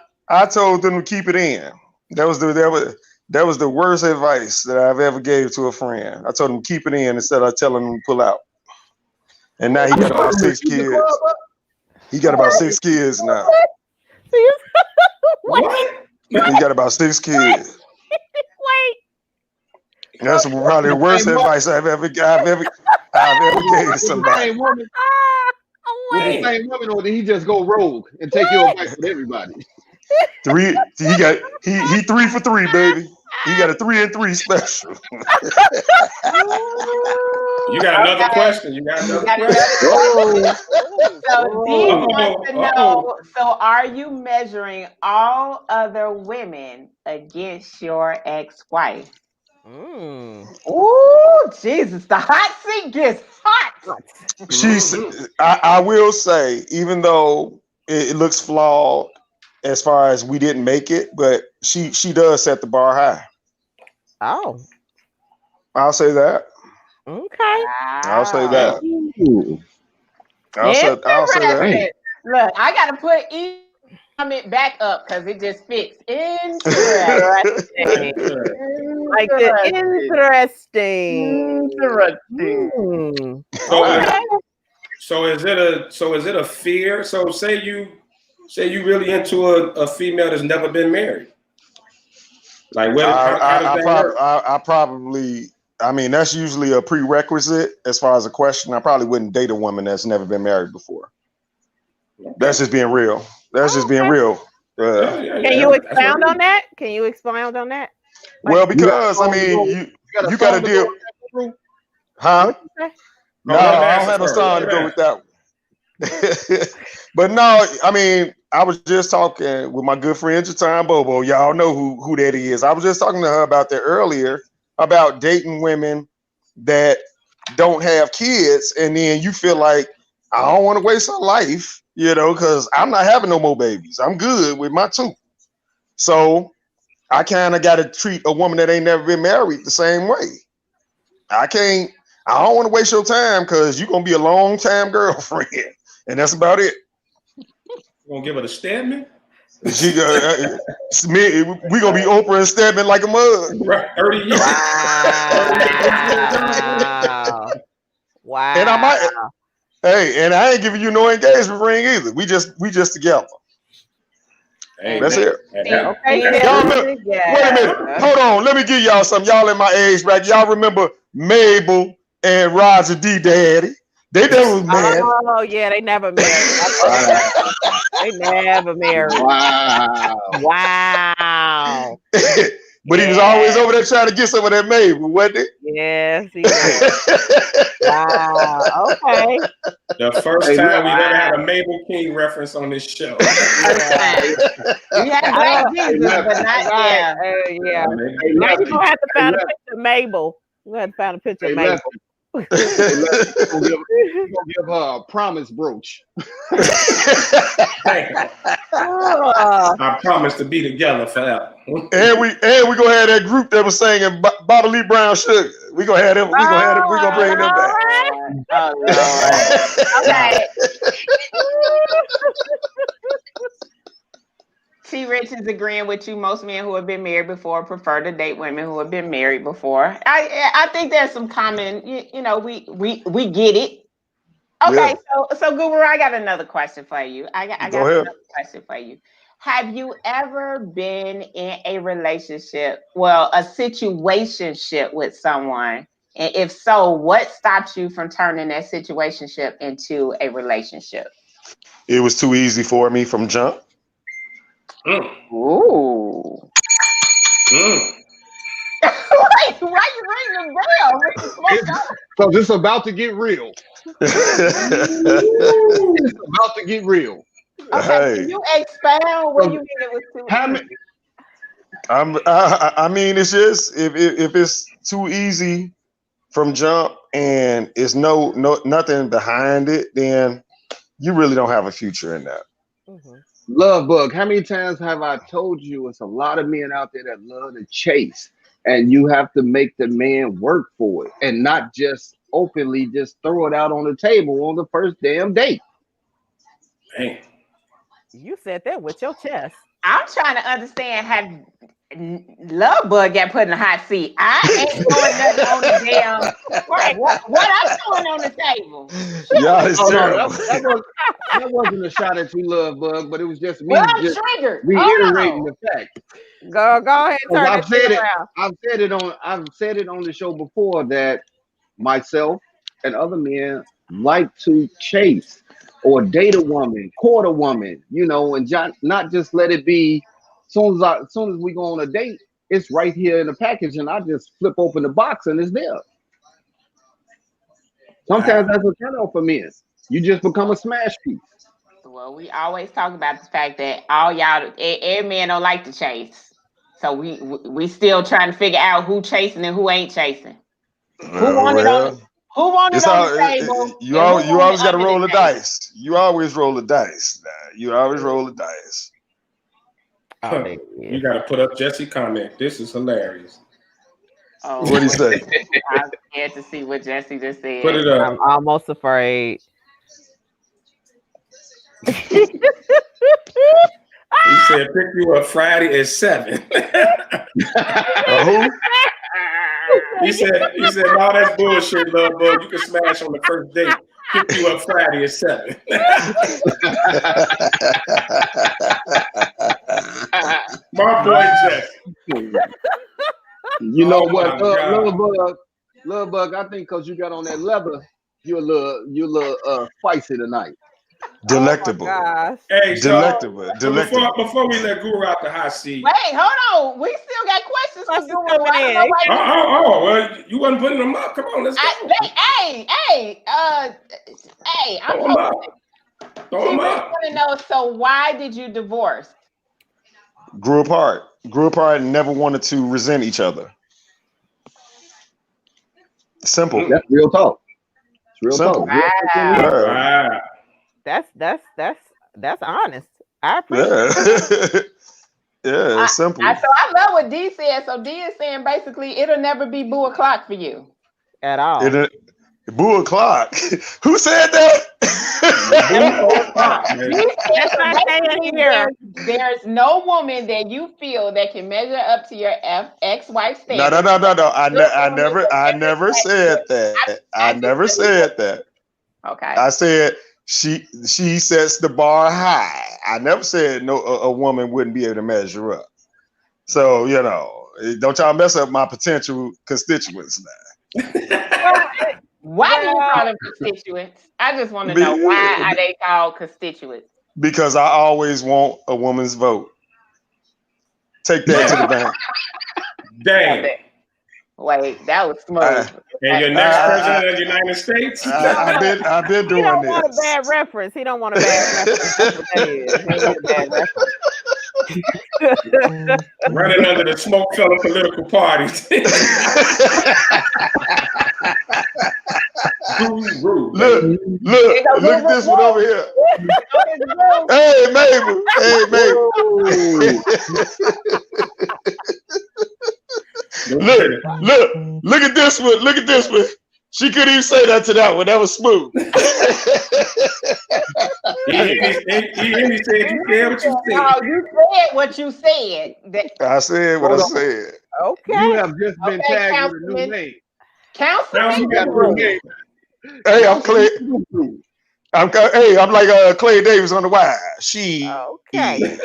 told them to keep it in. That was the worst advice that I've ever gave to a friend. I told him to keep it in instead of telling him to pull out. And now he got about 6 kids. He got about 6 kids now. What? He got about 6 kids. Wait. That's probably the worst advice I've ever I've ever dated With the somebody. same woman, with the same woman, or did he just go rogue and take your advice with everybody? He 3 for 3, baby. He got a 3 and 3 special. You got another question? You got another question? Oh, So D wants to know, Uh-oh. so are you measuring all other women against your ex-wife? Oh, Jesus, the hot seat gets hot. I will say, even though it looks flawed as far as we didn't make it, but she does set the bar high. Oh, I'll say that. okay. I'll say that. ooh. I'll say that. Interesting. Look, I got to put each comment back up because it just fits. Interesting. Like the interesting. So is it a fear? So say you really into a female that's never been married. Like what? How does that work? I probably. I mean, that's usually a prerequisite as far as a question. I probably wouldn't date a woman that's never been married before. That's just being real. That's just being real. Can you expound on that? Can you expound on that? Well, because I mean, you got to deal. Huh? No, I don't have no song to go with that one. But no, I mean, I was just talking with my good friend Jatan Bobo. Y'all know who that is. I was just talking to her about that earlier, about dating women that don't have kids, and then you feel like I don't want to waste her life, because I'm not having no more babies. I'm good with my 2. So I kind of got to treat a woman that ain't never been married the same way. I don't want to waste your time because you're going to be a long time girlfriend. And that's about it. You gonna give her the Stedman? We gonna be Oprah and Stedman like a mug. Right, 30 years. Wow. And and I ain't giving you no engagement ring either. We just together. Hey, that's man. it. Okay. Y'all wait a minute. Hold on. Let me give y'all some. Y'all in my age bracket. Y'all remember Mabel and Roger D. Daddy? They never married. Oh yeah, they never married. They never married. Wow. But he was always over there trying to get some of that Mabel, wasn't it? Yes, he was. Wow. Okay. The first time we've ever had a Mabel King reference on this show. We had Black Jesus, but not yeah. Yeah. Now you're gonna have to find a picture of Mabel. You have to find a picture of Mabel. We're gonna give her a promise brooch. I promise to be together forever. And we gonna have that group that was singing Bobby Lee Brown Sugar. We gonna have them. We gonna bring them back. Oh Lord. Okay. T. Rich is agreeing with you. Most men who have been married before prefer to date women who have been married before. I think there's some common, we get it. Okay, so Guru, I got another question for you. I got another question for you. Have you ever been in a relationship, a situationship with someone? And if so, what stopped you from turning that situationship into a relationship? It was too easy for me from jump. Ooh. Why you ring the bell? So this is about to get real. It's about to get real. Okay, can you expound what you mean it was too easy? I mean, it's just if it's too easy from jump and it's nothing behind it, then you really don't have a future in that. Mm-hmm. Love bug. How many times have I told you it's a lot of men out there that love to chase, and you have to make the man work for it and not just openly just throw it out on the table on the first damn date. Dang. You said that with your chest. I'm trying to understand. Have Love Bug got put in the hot seat? I ain't doing nothing on the damn. Right, what I'm doing on the table? Yeah, it's terrible. That wasn't a shot at you, Love Bug, but it was just me I'm triggered. Reiterating the fact. Go ahead. Turn I've said it on the show before that myself and other men like to chase or date a woman, court a woman, and not just let it be. As soon as we go on a date, it's right here in the package, and I just flip open the box and it's there. Sometimes that's a turn off for men. You just become a smash piece. Well, we always talk about the fact that all y'all, every man don't like to chase. So we still trying to figure out who chasing and who ain't chasing. Who wanted on the table? You always got to roll the dice. You always roll the dice. You always roll the dice. Oh, you got to put up Jesse comment. This is hilarious. Oh, what do you say? I'm scared to see what Jesse just said. Put it up. I'm almost afraid. He said, "Pick you up Friday at 7." Who? He said, "No, that's bullshit, love bug. You can smash on the first date. Pick you up Friday at 7." My boy Jesse. You know what, love bug? I think because you got on that leather, you're a little spicy tonight. Delectable. Oh hey, delectable. So Delectable. before we let Guru out the hot seat. Wait, hold on. We still got questions for Guru. Well, you wasn't putting them up. Come on, let's go. Hey, I'm Throw them up. Throw them up. want to know, so why did you divorce? Grew apart and never wanted to resent each other. Simple. That's real talk. It's real Simple. talk. Wow. That's honest. I appreciate it. Yeah, it's simple. So I love what D said. So D is saying basically it'll never be boo o'clock for you. At all. Boo o'clock. Who said that? There's no woman that you feel that can measure up to your ex-wife standards. No. I never said that. I never said that. Okay. I said she sets the bar high. I never said a woman wouldn't be able to measure up. So, don't y'all mess up my potential constituents now. Why do you call them constituents? I just want to know, why are they called constituents? Because I always want a woman's vote. Take that to the bank. Damn. Wait, that was smooth. And your next president of the United States? I've been doing this. He don't want a bad reference. He don't want a bad reference. That's what that is. He want a bad reference. Running under the smoke fella political parties. Look at this one over here. Hey, Mabel. Look at this one. Look at this one. She couldn't even say that to that one. That was smooth. He said, "You said what you said." No, you said what you said. I said what I said. Okay. You have just been tagged with a new name. Councilman. Hey, I'm Clay. I'm like Clay Davis on the wire. She. Okay.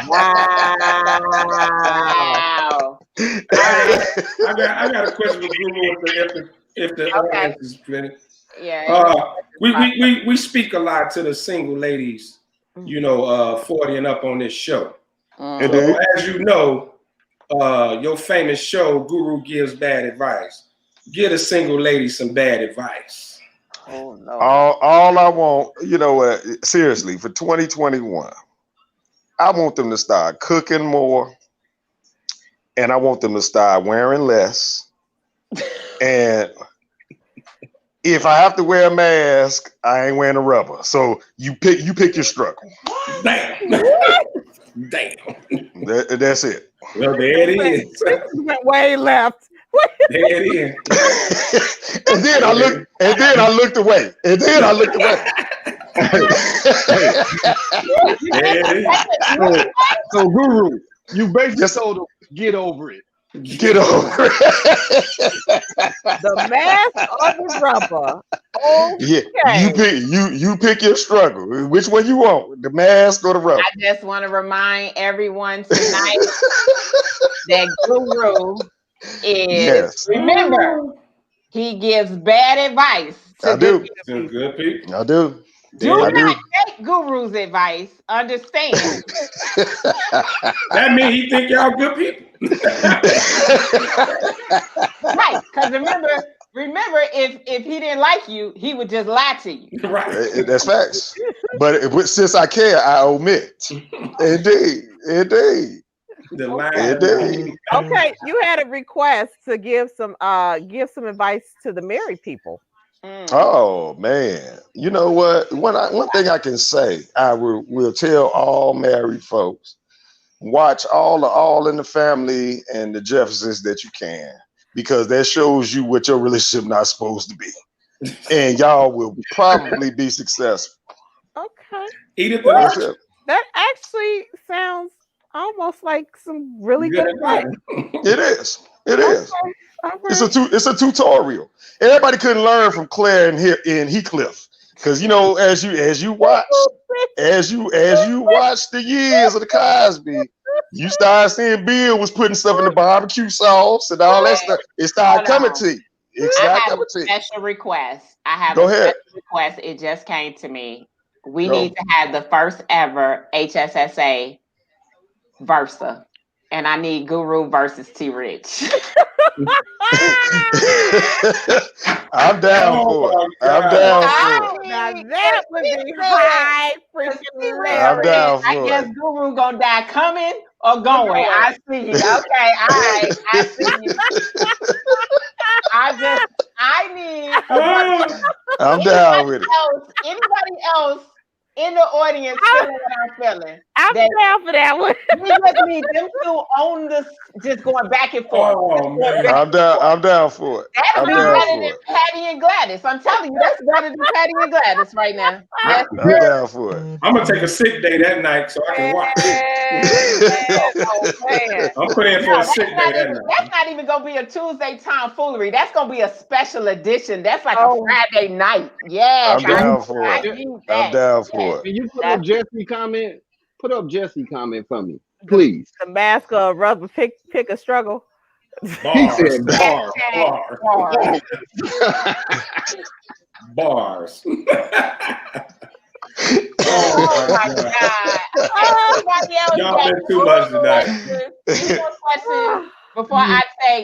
Wow. I got a question for Guru if the audience is plenty. Yeah. We speak a lot to the single ladies, 40 and up on this show. So, as you know, your famous show, Guru Gives Bad Advice. Give a single lady some bad advice. Oh no. All I want, seriously, for 2021, I want them to start cooking more, and I want them to start wearing less. And if I have to wear a mask, I ain't wearing a rubber. So you pick your struggle. Damn. That's it. Well, there it is. Went way left. There it is. And then I looked away. There it is. So Guru, you basically told him, get over it. Get over it. The mask or the rubber. Okay. Yeah, you pick your struggle. Which one you want? The mask or the rubber? I just want to remind everyone tonight that Guru is, remember, He gives bad advice I to do. Good people. I do. Do I not take Guru's advice. Understand. That means he think y'all good people. Right. Because remember, if he didn't like you, he would just lie to you. Right. That's facts. But since I care, I omit. Indeed. The line. Indeed. Okay, you had a request to give some advice to the married people. Oh man, you know what? One thing I can say, I will tell all married folks: watch All in the Family and the Jeffersons that you can, because that shows you what your relationship not supposed to be, and y'all will probably be successful. Okay, Edith, that actually sounds almost like some really good advice. It is. It is. Okay. It's a tutorial. Everybody couldn't learn from Claire in Heathcliff, because as you watch the years of the Cosby, you start seeing Bill was putting stuff in the barbecue sauce and all that stuff. It started coming to you. I have a special request. Special request. It just came to me. We need to have the first ever HSSA Versa, and I need Guru versus T Rich. I'm down for it. I'm down for it. Now that would be high freaking level. I'm down for it. I guess Guru gonna die coming or going. I see you. Okay, all right. I see you. I need. I'm down with it. Anybody else in the audience feeling what I'm feeling? I'm down for that one. We just need them two on this, just going back and forth. I'm down for it. That'll be better than Patty and Gladys. I'm telling you, that's better than Patty and Gladys right now. I'm down for it. I'm gonna take a sick day that night so I can watch. I'm putting in for a sick day that night. That's not even gonna be a Tuesday Tomfoolery. That's gonna be a special edition. That's like a Friday night. Yeah, I'm down for it. I'm down for it. Can you put up Jesse comment? Put up Jesse comment for me, please. The mask of rubber pick a struggle. He said bars. Oh my God. Y'all been too much tonight. Any more questions before I say,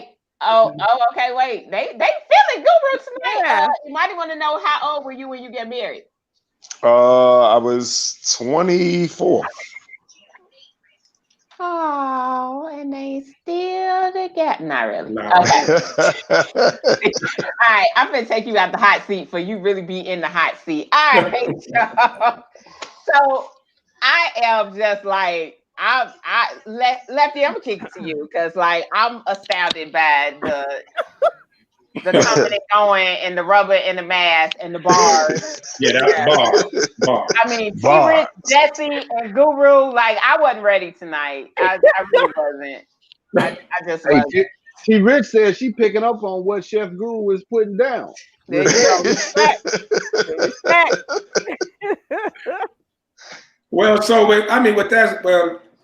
okay, wait. They feeling Guru tonight. Yeah. You might want to know, how old were you when you get married? I was 24. Oh, and they still together. Not really. Okay. All right, I'm gonna take you out the hot seat for you really be in the hot seat. All right, so I am just like Lefty. I'm gonna kick it to you because like I'm astounded by the coming and going and the rubber and the mask and the bars. Yeah, that's bars. I mean, T-Rich, Jesse, and Guru, like, I wasn't ready tonight. I really wasn't. I just wasn't. T-Rich said she picking up on what Chef Guru was putting down. There you go. Respect. Well, so with that,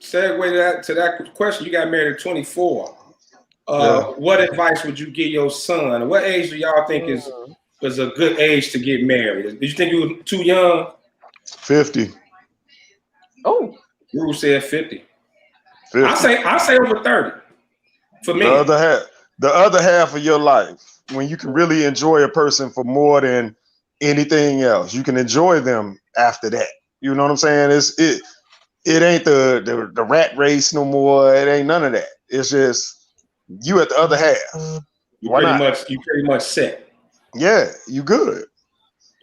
segue to that question, you got married at 24. What advice would you give your son? What age do y'all think is a good age to get married? Did you think you were too young? 50. Oh, Guru said 50. I say over 30. For me, the other half of your life, when you can really enjoy a person for more than anything else, you can enjoy them after that. You know what I'm saying? It ain't the rat race no more. It ain't none of that. It's just you at the other half. You pretty much set. Yeah, you good.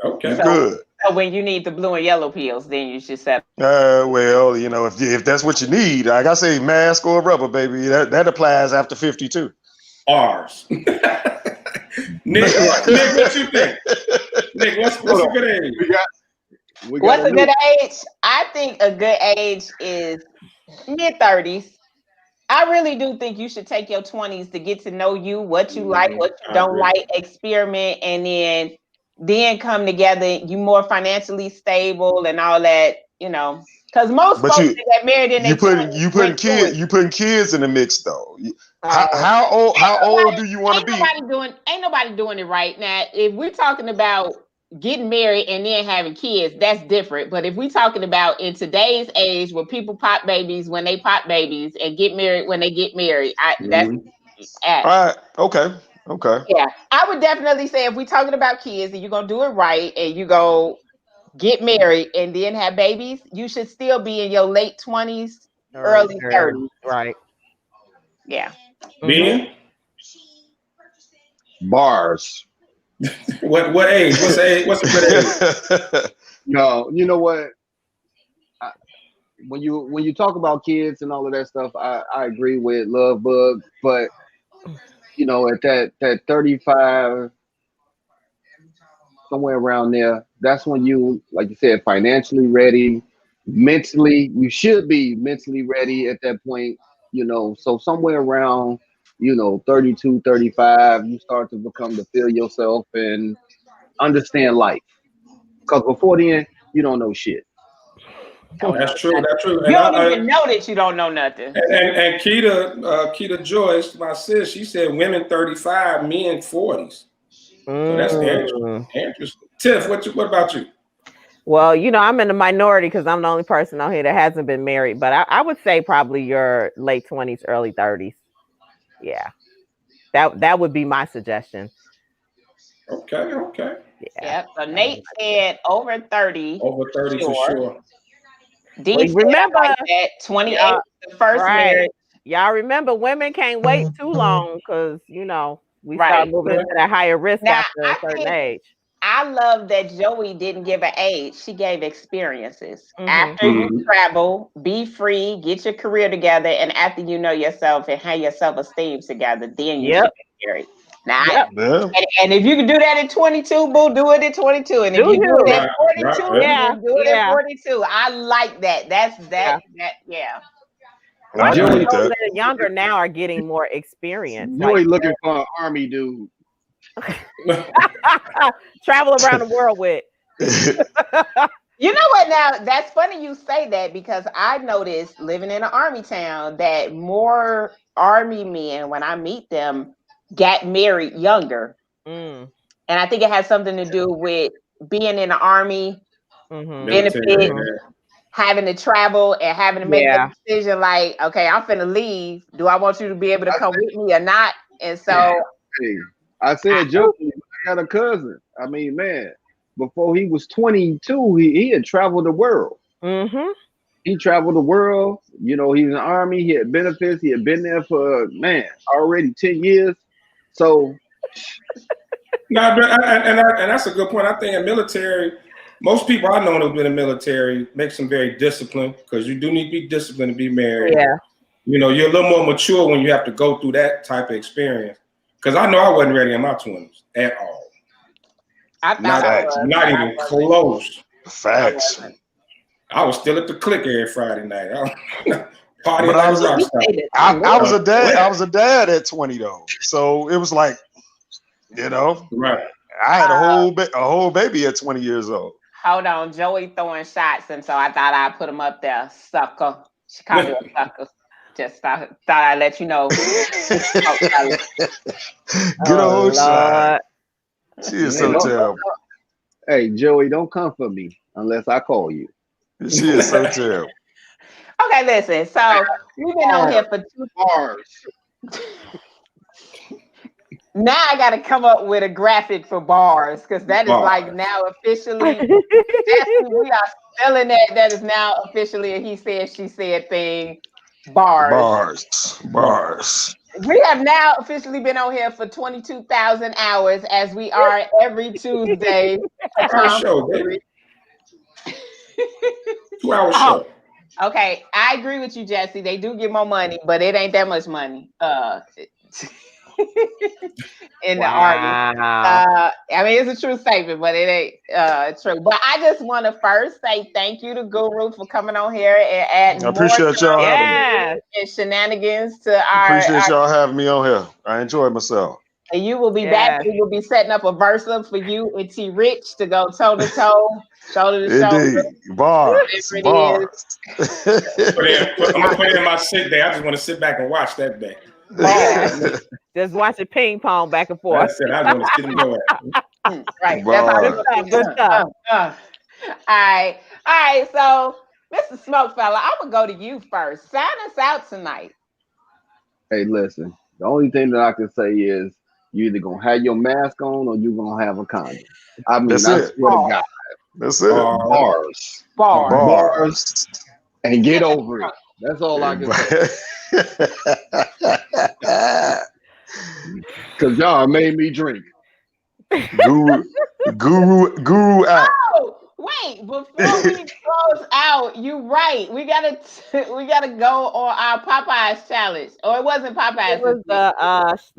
Okay, you good. So when you need the blue and yellow pills, then you should set. Well, if that's what you need, like I say, mask or rubber, baby, that applies after 52. Ours. Nick, what you think? Nick, what's a good age? What's a good age? I think a good age is mid-30s. I really do think you should take your 20s to get to know you, what you like, what you don't like, experiment, and then come together. You more financially stable and all that, because most folks that get married in you putting kids in the mix though. How old do you want to be? Ain't nobody doing it right now. If we're talking about getting married and then having kids, that's different. But if we're talking about in today's age where people pop babies when they pop babies and get married when they get married, that's all right. Okay. yeah. I would definitely say if we're talking about kids and you're gonna do it right and you go get married and then have babies, you should still be in your late 20s, early 30s. Right. Yeah. Ben? Bars. What age? What's the age? What's the good age? No, you know what? When you talk about kids and all of that stuff, I agree with Love Bug, but you know, at that 35, somewhere around there, that's when you, like you said, financially ready, mentally, you should be mentally ready at that point, you know. So somewhere around, you know, 32, 35, you start to become to feel yourself and understand life. Because before then, you don't know shit. That's true. That's true. You don't even know that you don't know nothing. And Keita Joyce, my sis, she said women 35, men 40s. So that's interesting. Tiff, what about you? Well, you know, I'm in the minority because I'm the only person out here that hasn't been married. But I would say probably your late 20s, early 30s. Yeah, that would be my suggestion. Okay. Yeah. Yep. So Nate said over 30. Over 30 for sure. Remember like that 28, the first marriage. Y'all remember women can't wait too long because you know we start moving into that higher risk after a certain age. I love that Joey didn't give an age; she gave experiences. After you travel, be free, get your career together, and after you know yourself and have your self-esteem together, then you should get married. Now, and if you can do that at 22, boo, do it at 22. And if you do it at 42, do it at 42. I like that. That's that. Yeah. Joey, those that are younger now are getting more experience. Joey looking for an army dude. Travel around the world with. You know what? Now that's funny you say that because I noticed living in an army town that more army men, when I meet them, got married younger. And I think it has something to do with being in the army, benefit, having to travel and having to make a decision like, okay, I'm finna leave. Do I want you to be able to come with me or not? And so I said, jokingly, I got a cousin. I mean, man, before he was 22, he had traveled the world. He traveled the world. You know, he's in the army. He had benefits. He had been there for, already 10 years. So, and that's a good point. I think in military, most people I know who've been in the military makes them very disciplined because you do need to be disciplined to be married. Yeah. You know, you're a little more mature when you have to go through that type of experience. Because I know I wasn't ready in my 20s at all. Not even close. Facts. I was still at the click every Friday night. I was a dad. I was a dad at 20 though, so it was like, you know, I had a whole baby at 20 years old. Hold on, Joey throwing shots, and so I thought I'd put him up there, sucker. She called you a sucker. Just thought I'd let you know. Good old shot. She is so terrible. Hey, Joey, don't come for me unless I call you. She is so terrible. Okay, listen. So we've been on here for 2 bars. Now I got to come up with a graphic for bars because that is like now officially. We are still in that. That is now officially a he said, she said thing. Bars. We have now officially been on here for 22,000 hours as we are every Tuesday. 2-hour show, baby. 2-hour show. Okay, I agree with you, Jesse. They do get more money, but it ain't that much money. In the army. I mean, it's a true statement, but it ain't true. But I just want to first say thank you to Guru for coming on here and adding I appreciate y'all having me. And shenanigans to our. Appreciate y'all having me on here. I enjoyed myself. And you will be back. We will be setting up a Versa for you and T Rich to go toe to toe, shoulder to shoulder. Bars. I'm gonna put it in my sick day. I just want to sit back and watch that day. Just watching ping pong back and forth. That's it. I want to see them go at. Right. Bars. That's Good stuff. all right. So, Mr. Smokefella, I'm gonna go to you first. Sign us out tonight. Hey, listen. The only thing that I can say is you either gonna have your mask on or you gonna have a condom. I mean, That's I it. swear to God. That's it. Bars. Bars. And get over it. That's all I can say. Cause y'all made me drink. Guru out. Oh, wait! Before we close out, you right. We gotta go on our Popeyes challenge, or it wasn't Popeyes. It was the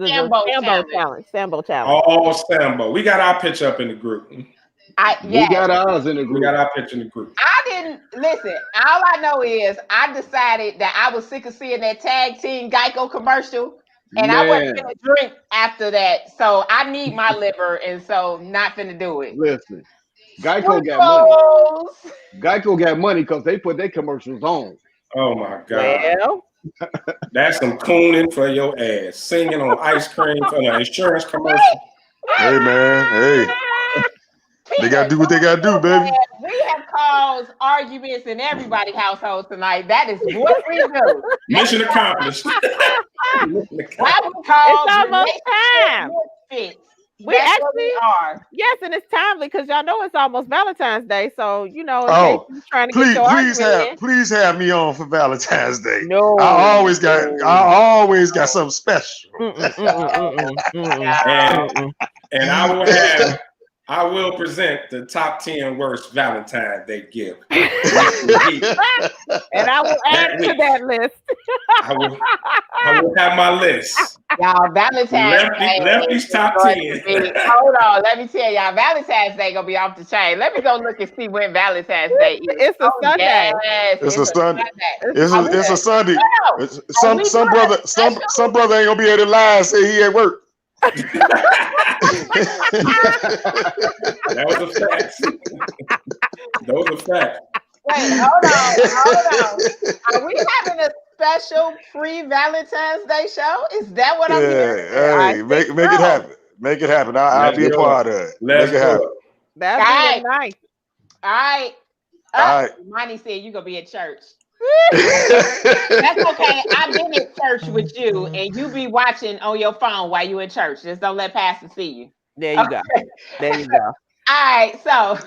Sambo challenge. Sambo challenge. Oh, Sambo. We got our picture up in the group. We got ours in the group. We got our picture in the group. I didn't listen. All I know is I decided that I was sick of seeing that tag team Geico commercial, and I wasn't gonna drink after that. So I need my liver, and so not finna do it. Listen, Geico got money. Geico got money because they put their commercials on. Oh my God. Well, that's some cooning for your ass. Singing on ice cream for an insurance commercial. Hey man, hey. They gotta do what they gotta do, baby. We have caused arguments in everybody's household tonight. That is what we do. Mission accomplished. Why we call it's almost time. We actually are. Yes, and it's timely because y'all know it's almost Valentine's Day. So trying to get your please have me on for Valentine's Day. No, I always got something special. And I will present the top 10 worst Valentine's Day gift. And I will add to that list. I will have my list. Y'all, Valentine's Day. Lefty's top 10. Hold on, let me tell y'all, Valentine's Day gonna be off the chain. Let me go look and see when Valentine's Day is. It's a Sunday. Yes, it's a Sunday. It's a Sunday. Some brother ain't gonna be able to lie and say he at work. That was a fact. Those are facts. Wait, hold on. Are we having a special pre-Valentine's Day show? Is that what I'm hearing? Hey, make it happen. Make it happen. I'll be a part of it. Let's make it happen. That'd be nice. All right. All right. Monty said you're gonna be at church. That's okay. I've been in church with you, and you be watching on your phone while you in church. Just don't let pastor see you. There you go. There you go. All right. So,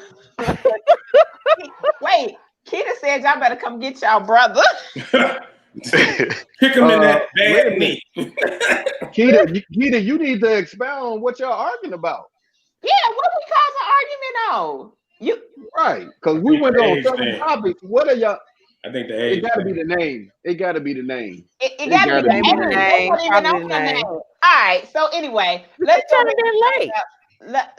wait. Keita said y'all better come get y'all brother. Pick him in that bad meat. Keita, you need to expound on what y'all arguing about. Yeah, what we cause an argument on? You right? Because we went on several topics. What are y'all? I think the age. It got to be the name. It got to be the name. It got to be the name. All right. So anyway, let's turn it late.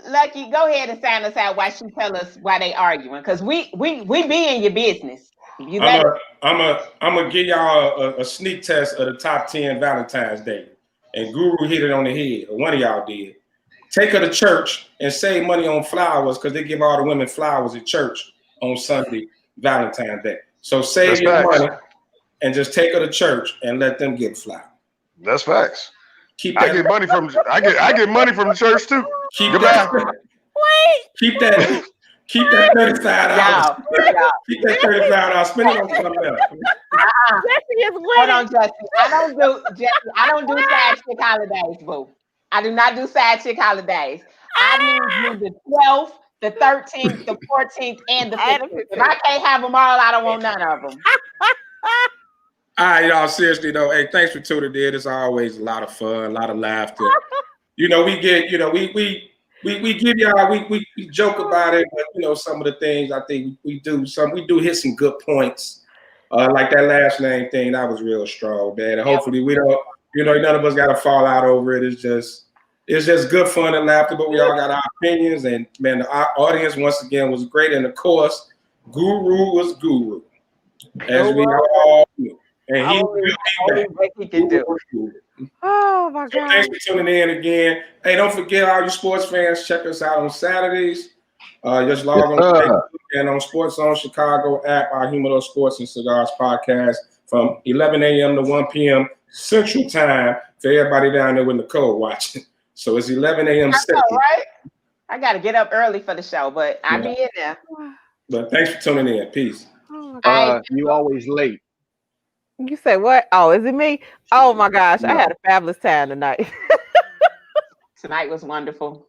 Lucky, go ahead and sign us out while she tell us why they arguing, because we be in your business. I'm gonna give y'all a sneak test of the top 10 Valentine's Day, and Guru hit it on the head. Or one of y'all did. Take her to church and save money on flowers because they give all the women flowers at church on Sunday, Valentine's Day. So save your money and just take her to church and let them get flowers. That's facts. I get money from the church too. Keep that $35. Keep that $35. Spend it on something else. Jesse is winning. Hold on, Jesse. I don't do side chick holidays, boo. I do not do side chick holidays. I need you the 12th, the 13th, the 14th, and the 15th. If I can't have them all, I don't want none of them. All right, y'all. Seriously though, hey, thanks for tuning in. It's always a lot of fun, a lot of laughter. We get, we give y'all, we joke about it, but some of the things I think we do hit some good points. Like that last name thing, that was real strong, man. And hopefully we don't, none of us got to fall out over it. It's just good fun and laughter, but we all got our opinions. And man, our audience once again was great. And of course, Guru was Guru, as we all knew. And he can do. Oh my God! So thanks for tuning in again. Hey, don't forget, all you sports fans, check us out on Saturdays. Just log on Facebook and on Sports Zone Chicago app, our Humidor Sports and Cigars podcast from 11 a.m. to 1 p.m. Central Time. for everybody down there with Nicole watching. So it's 11 a.m. Central. Right? I got to get up early for the show, but I'll be in there. But thanks for tuning in. Peace. You always late. You say what? Oh, is it me? Oh my gosh, I had a fabulous time tonight. Tonight was wonderful.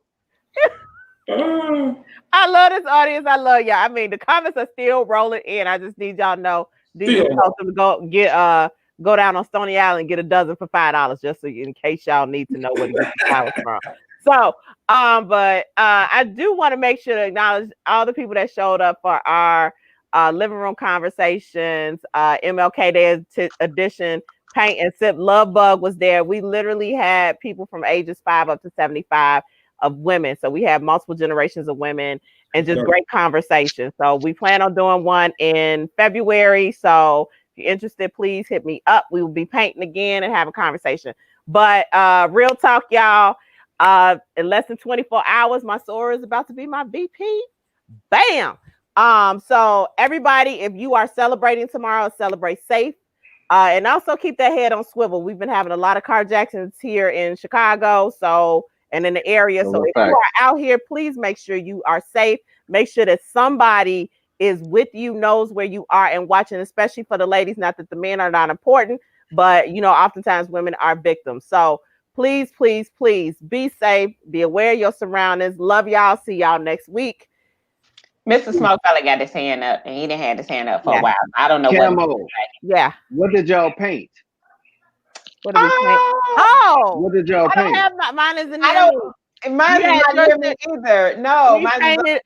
I love this audience. I love y'all. I mean, the comments are still rolling in. I just need y'all to know. DJ told them to go down on Stony Island and get a dozen for $5, just so in case y'all need to know where to get the flowers from. So, but I do want to make sure to acknowledge all the people that showed up for our living room conversations, MLK Day edition. Paint and Sip Love Bug was there. We literally had people from ages 5 up to 75 of women. So we have multiple generations of women and just great conversation. So we plan on doing one in February. So if you're interested, please hit me up. We will be painting again and have a conversation. But real talk, y'all, in less than 24 hours, my Sora is about to be my VP. Bam. So everybody, if you are celebrating tomorrow, celebrate safe. And also keep that head on swivel. We've been having a lot of carjackings here in Chicago, and in the area. So if you are out here, please make sure you are safe. Make sure that somebody is with you, knows where you are and watching, especially for the ladies. Not that the men are not important, but oftentimes women are victims. So please, please, please be safe. Be aware of your surroundings. Love y'all. See y'all next week. Mr. Smokefella got his hand up, and he didn't have his hand up for a while. I don't know what did y'all paint? What did we paint? What did y'all paint? I don't have mine isn't mine is not near me either. No, mine painted,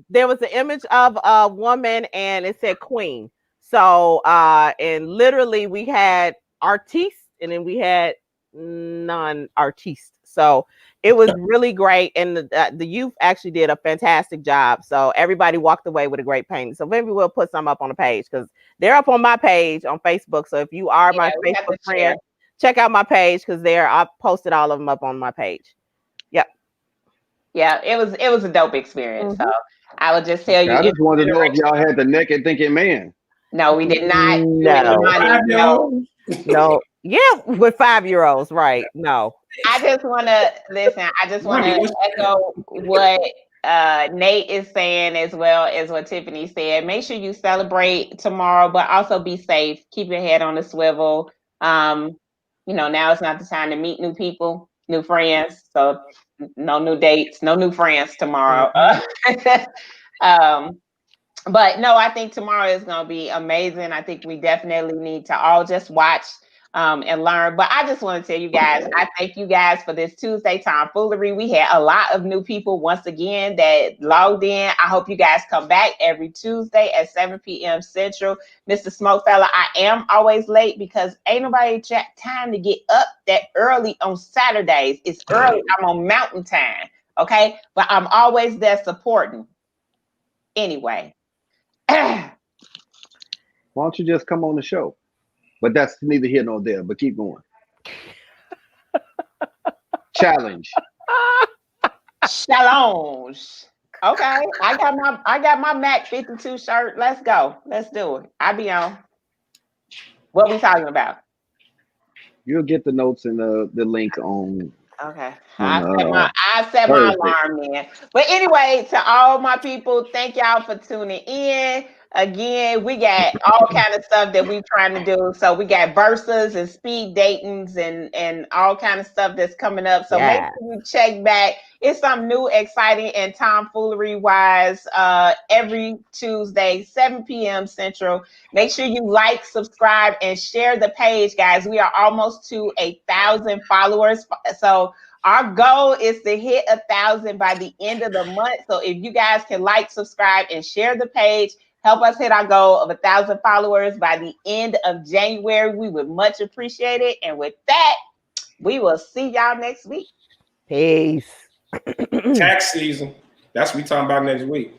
there was an image of a woman and it said queen. So and literally we had artistes and then we had non-artistes. So it was really great, and the youth actually did a fantastic job. So everybody walked away with a great painting. So maybe we'll put some up on the page because they're up on my page on Facebook. So if you are my Facebook friend, check out my page because I've posted all of them up on my page. Yep. Yeah, it was a dope experience. So I would just tell you. I just wanted to know if y'all had the naked thinking man. No, we did not. No. Yeah, with 5-year-olds, right? No. I just want to listen. I just want to echo what Nate is saying as well as what Tiffany said. Make sure you celebrate tomorrow, but also be safe. Keep your head on the swivel. Now it's not the time to meet new people, new friends. So no new dates, no new friends tomorrow. But no, I think tomorrow is going to be amazing. I think we definitely need to all just watch and learn. But I just want to tell you guys, I thank you guys for this Tuesday Tomfoolery. We had a lot of new people once again that logged in. I hope you guys come back every Tuesday at 7 p.m. Central. Mr. Smokefella, I am always late because ain't nobody time to get up that early on Saturdays. It's early. I'm on Mountain Time. Okay. But I'm always there supporting. Anyway. Why don't you just come on the show? But that's neither here nor there. But keep going. Challenge. Challenge. Okay, I got my Mac 52 shirt. Let's go. Let's do it. I be on. What we talking about? You'll get the notes and the link on. Okay. I set my alarm in. But anyway, to all my people, thank y'all for tuning in. Again, we got all kind of stuff that we're trying to do. So we got verses and speed datings and all kind of stuff that's coming up. So make sure you check back. It's some new, exciting, and tomfoolery wise every Tuesday, 7 p.m. Central. Make sure you like, subscribe, and share the page, guys. We are almost to 1,000 followers. So our goal is to hit 1,000 by the end of the month. So if you guys can like, subscribe, and share the page, help us hit our goal of 1,000 followers by the end of January. We would much appreciate it. And with that, we will see y'all next week. Peace. Tax season. That's what we talking about next week.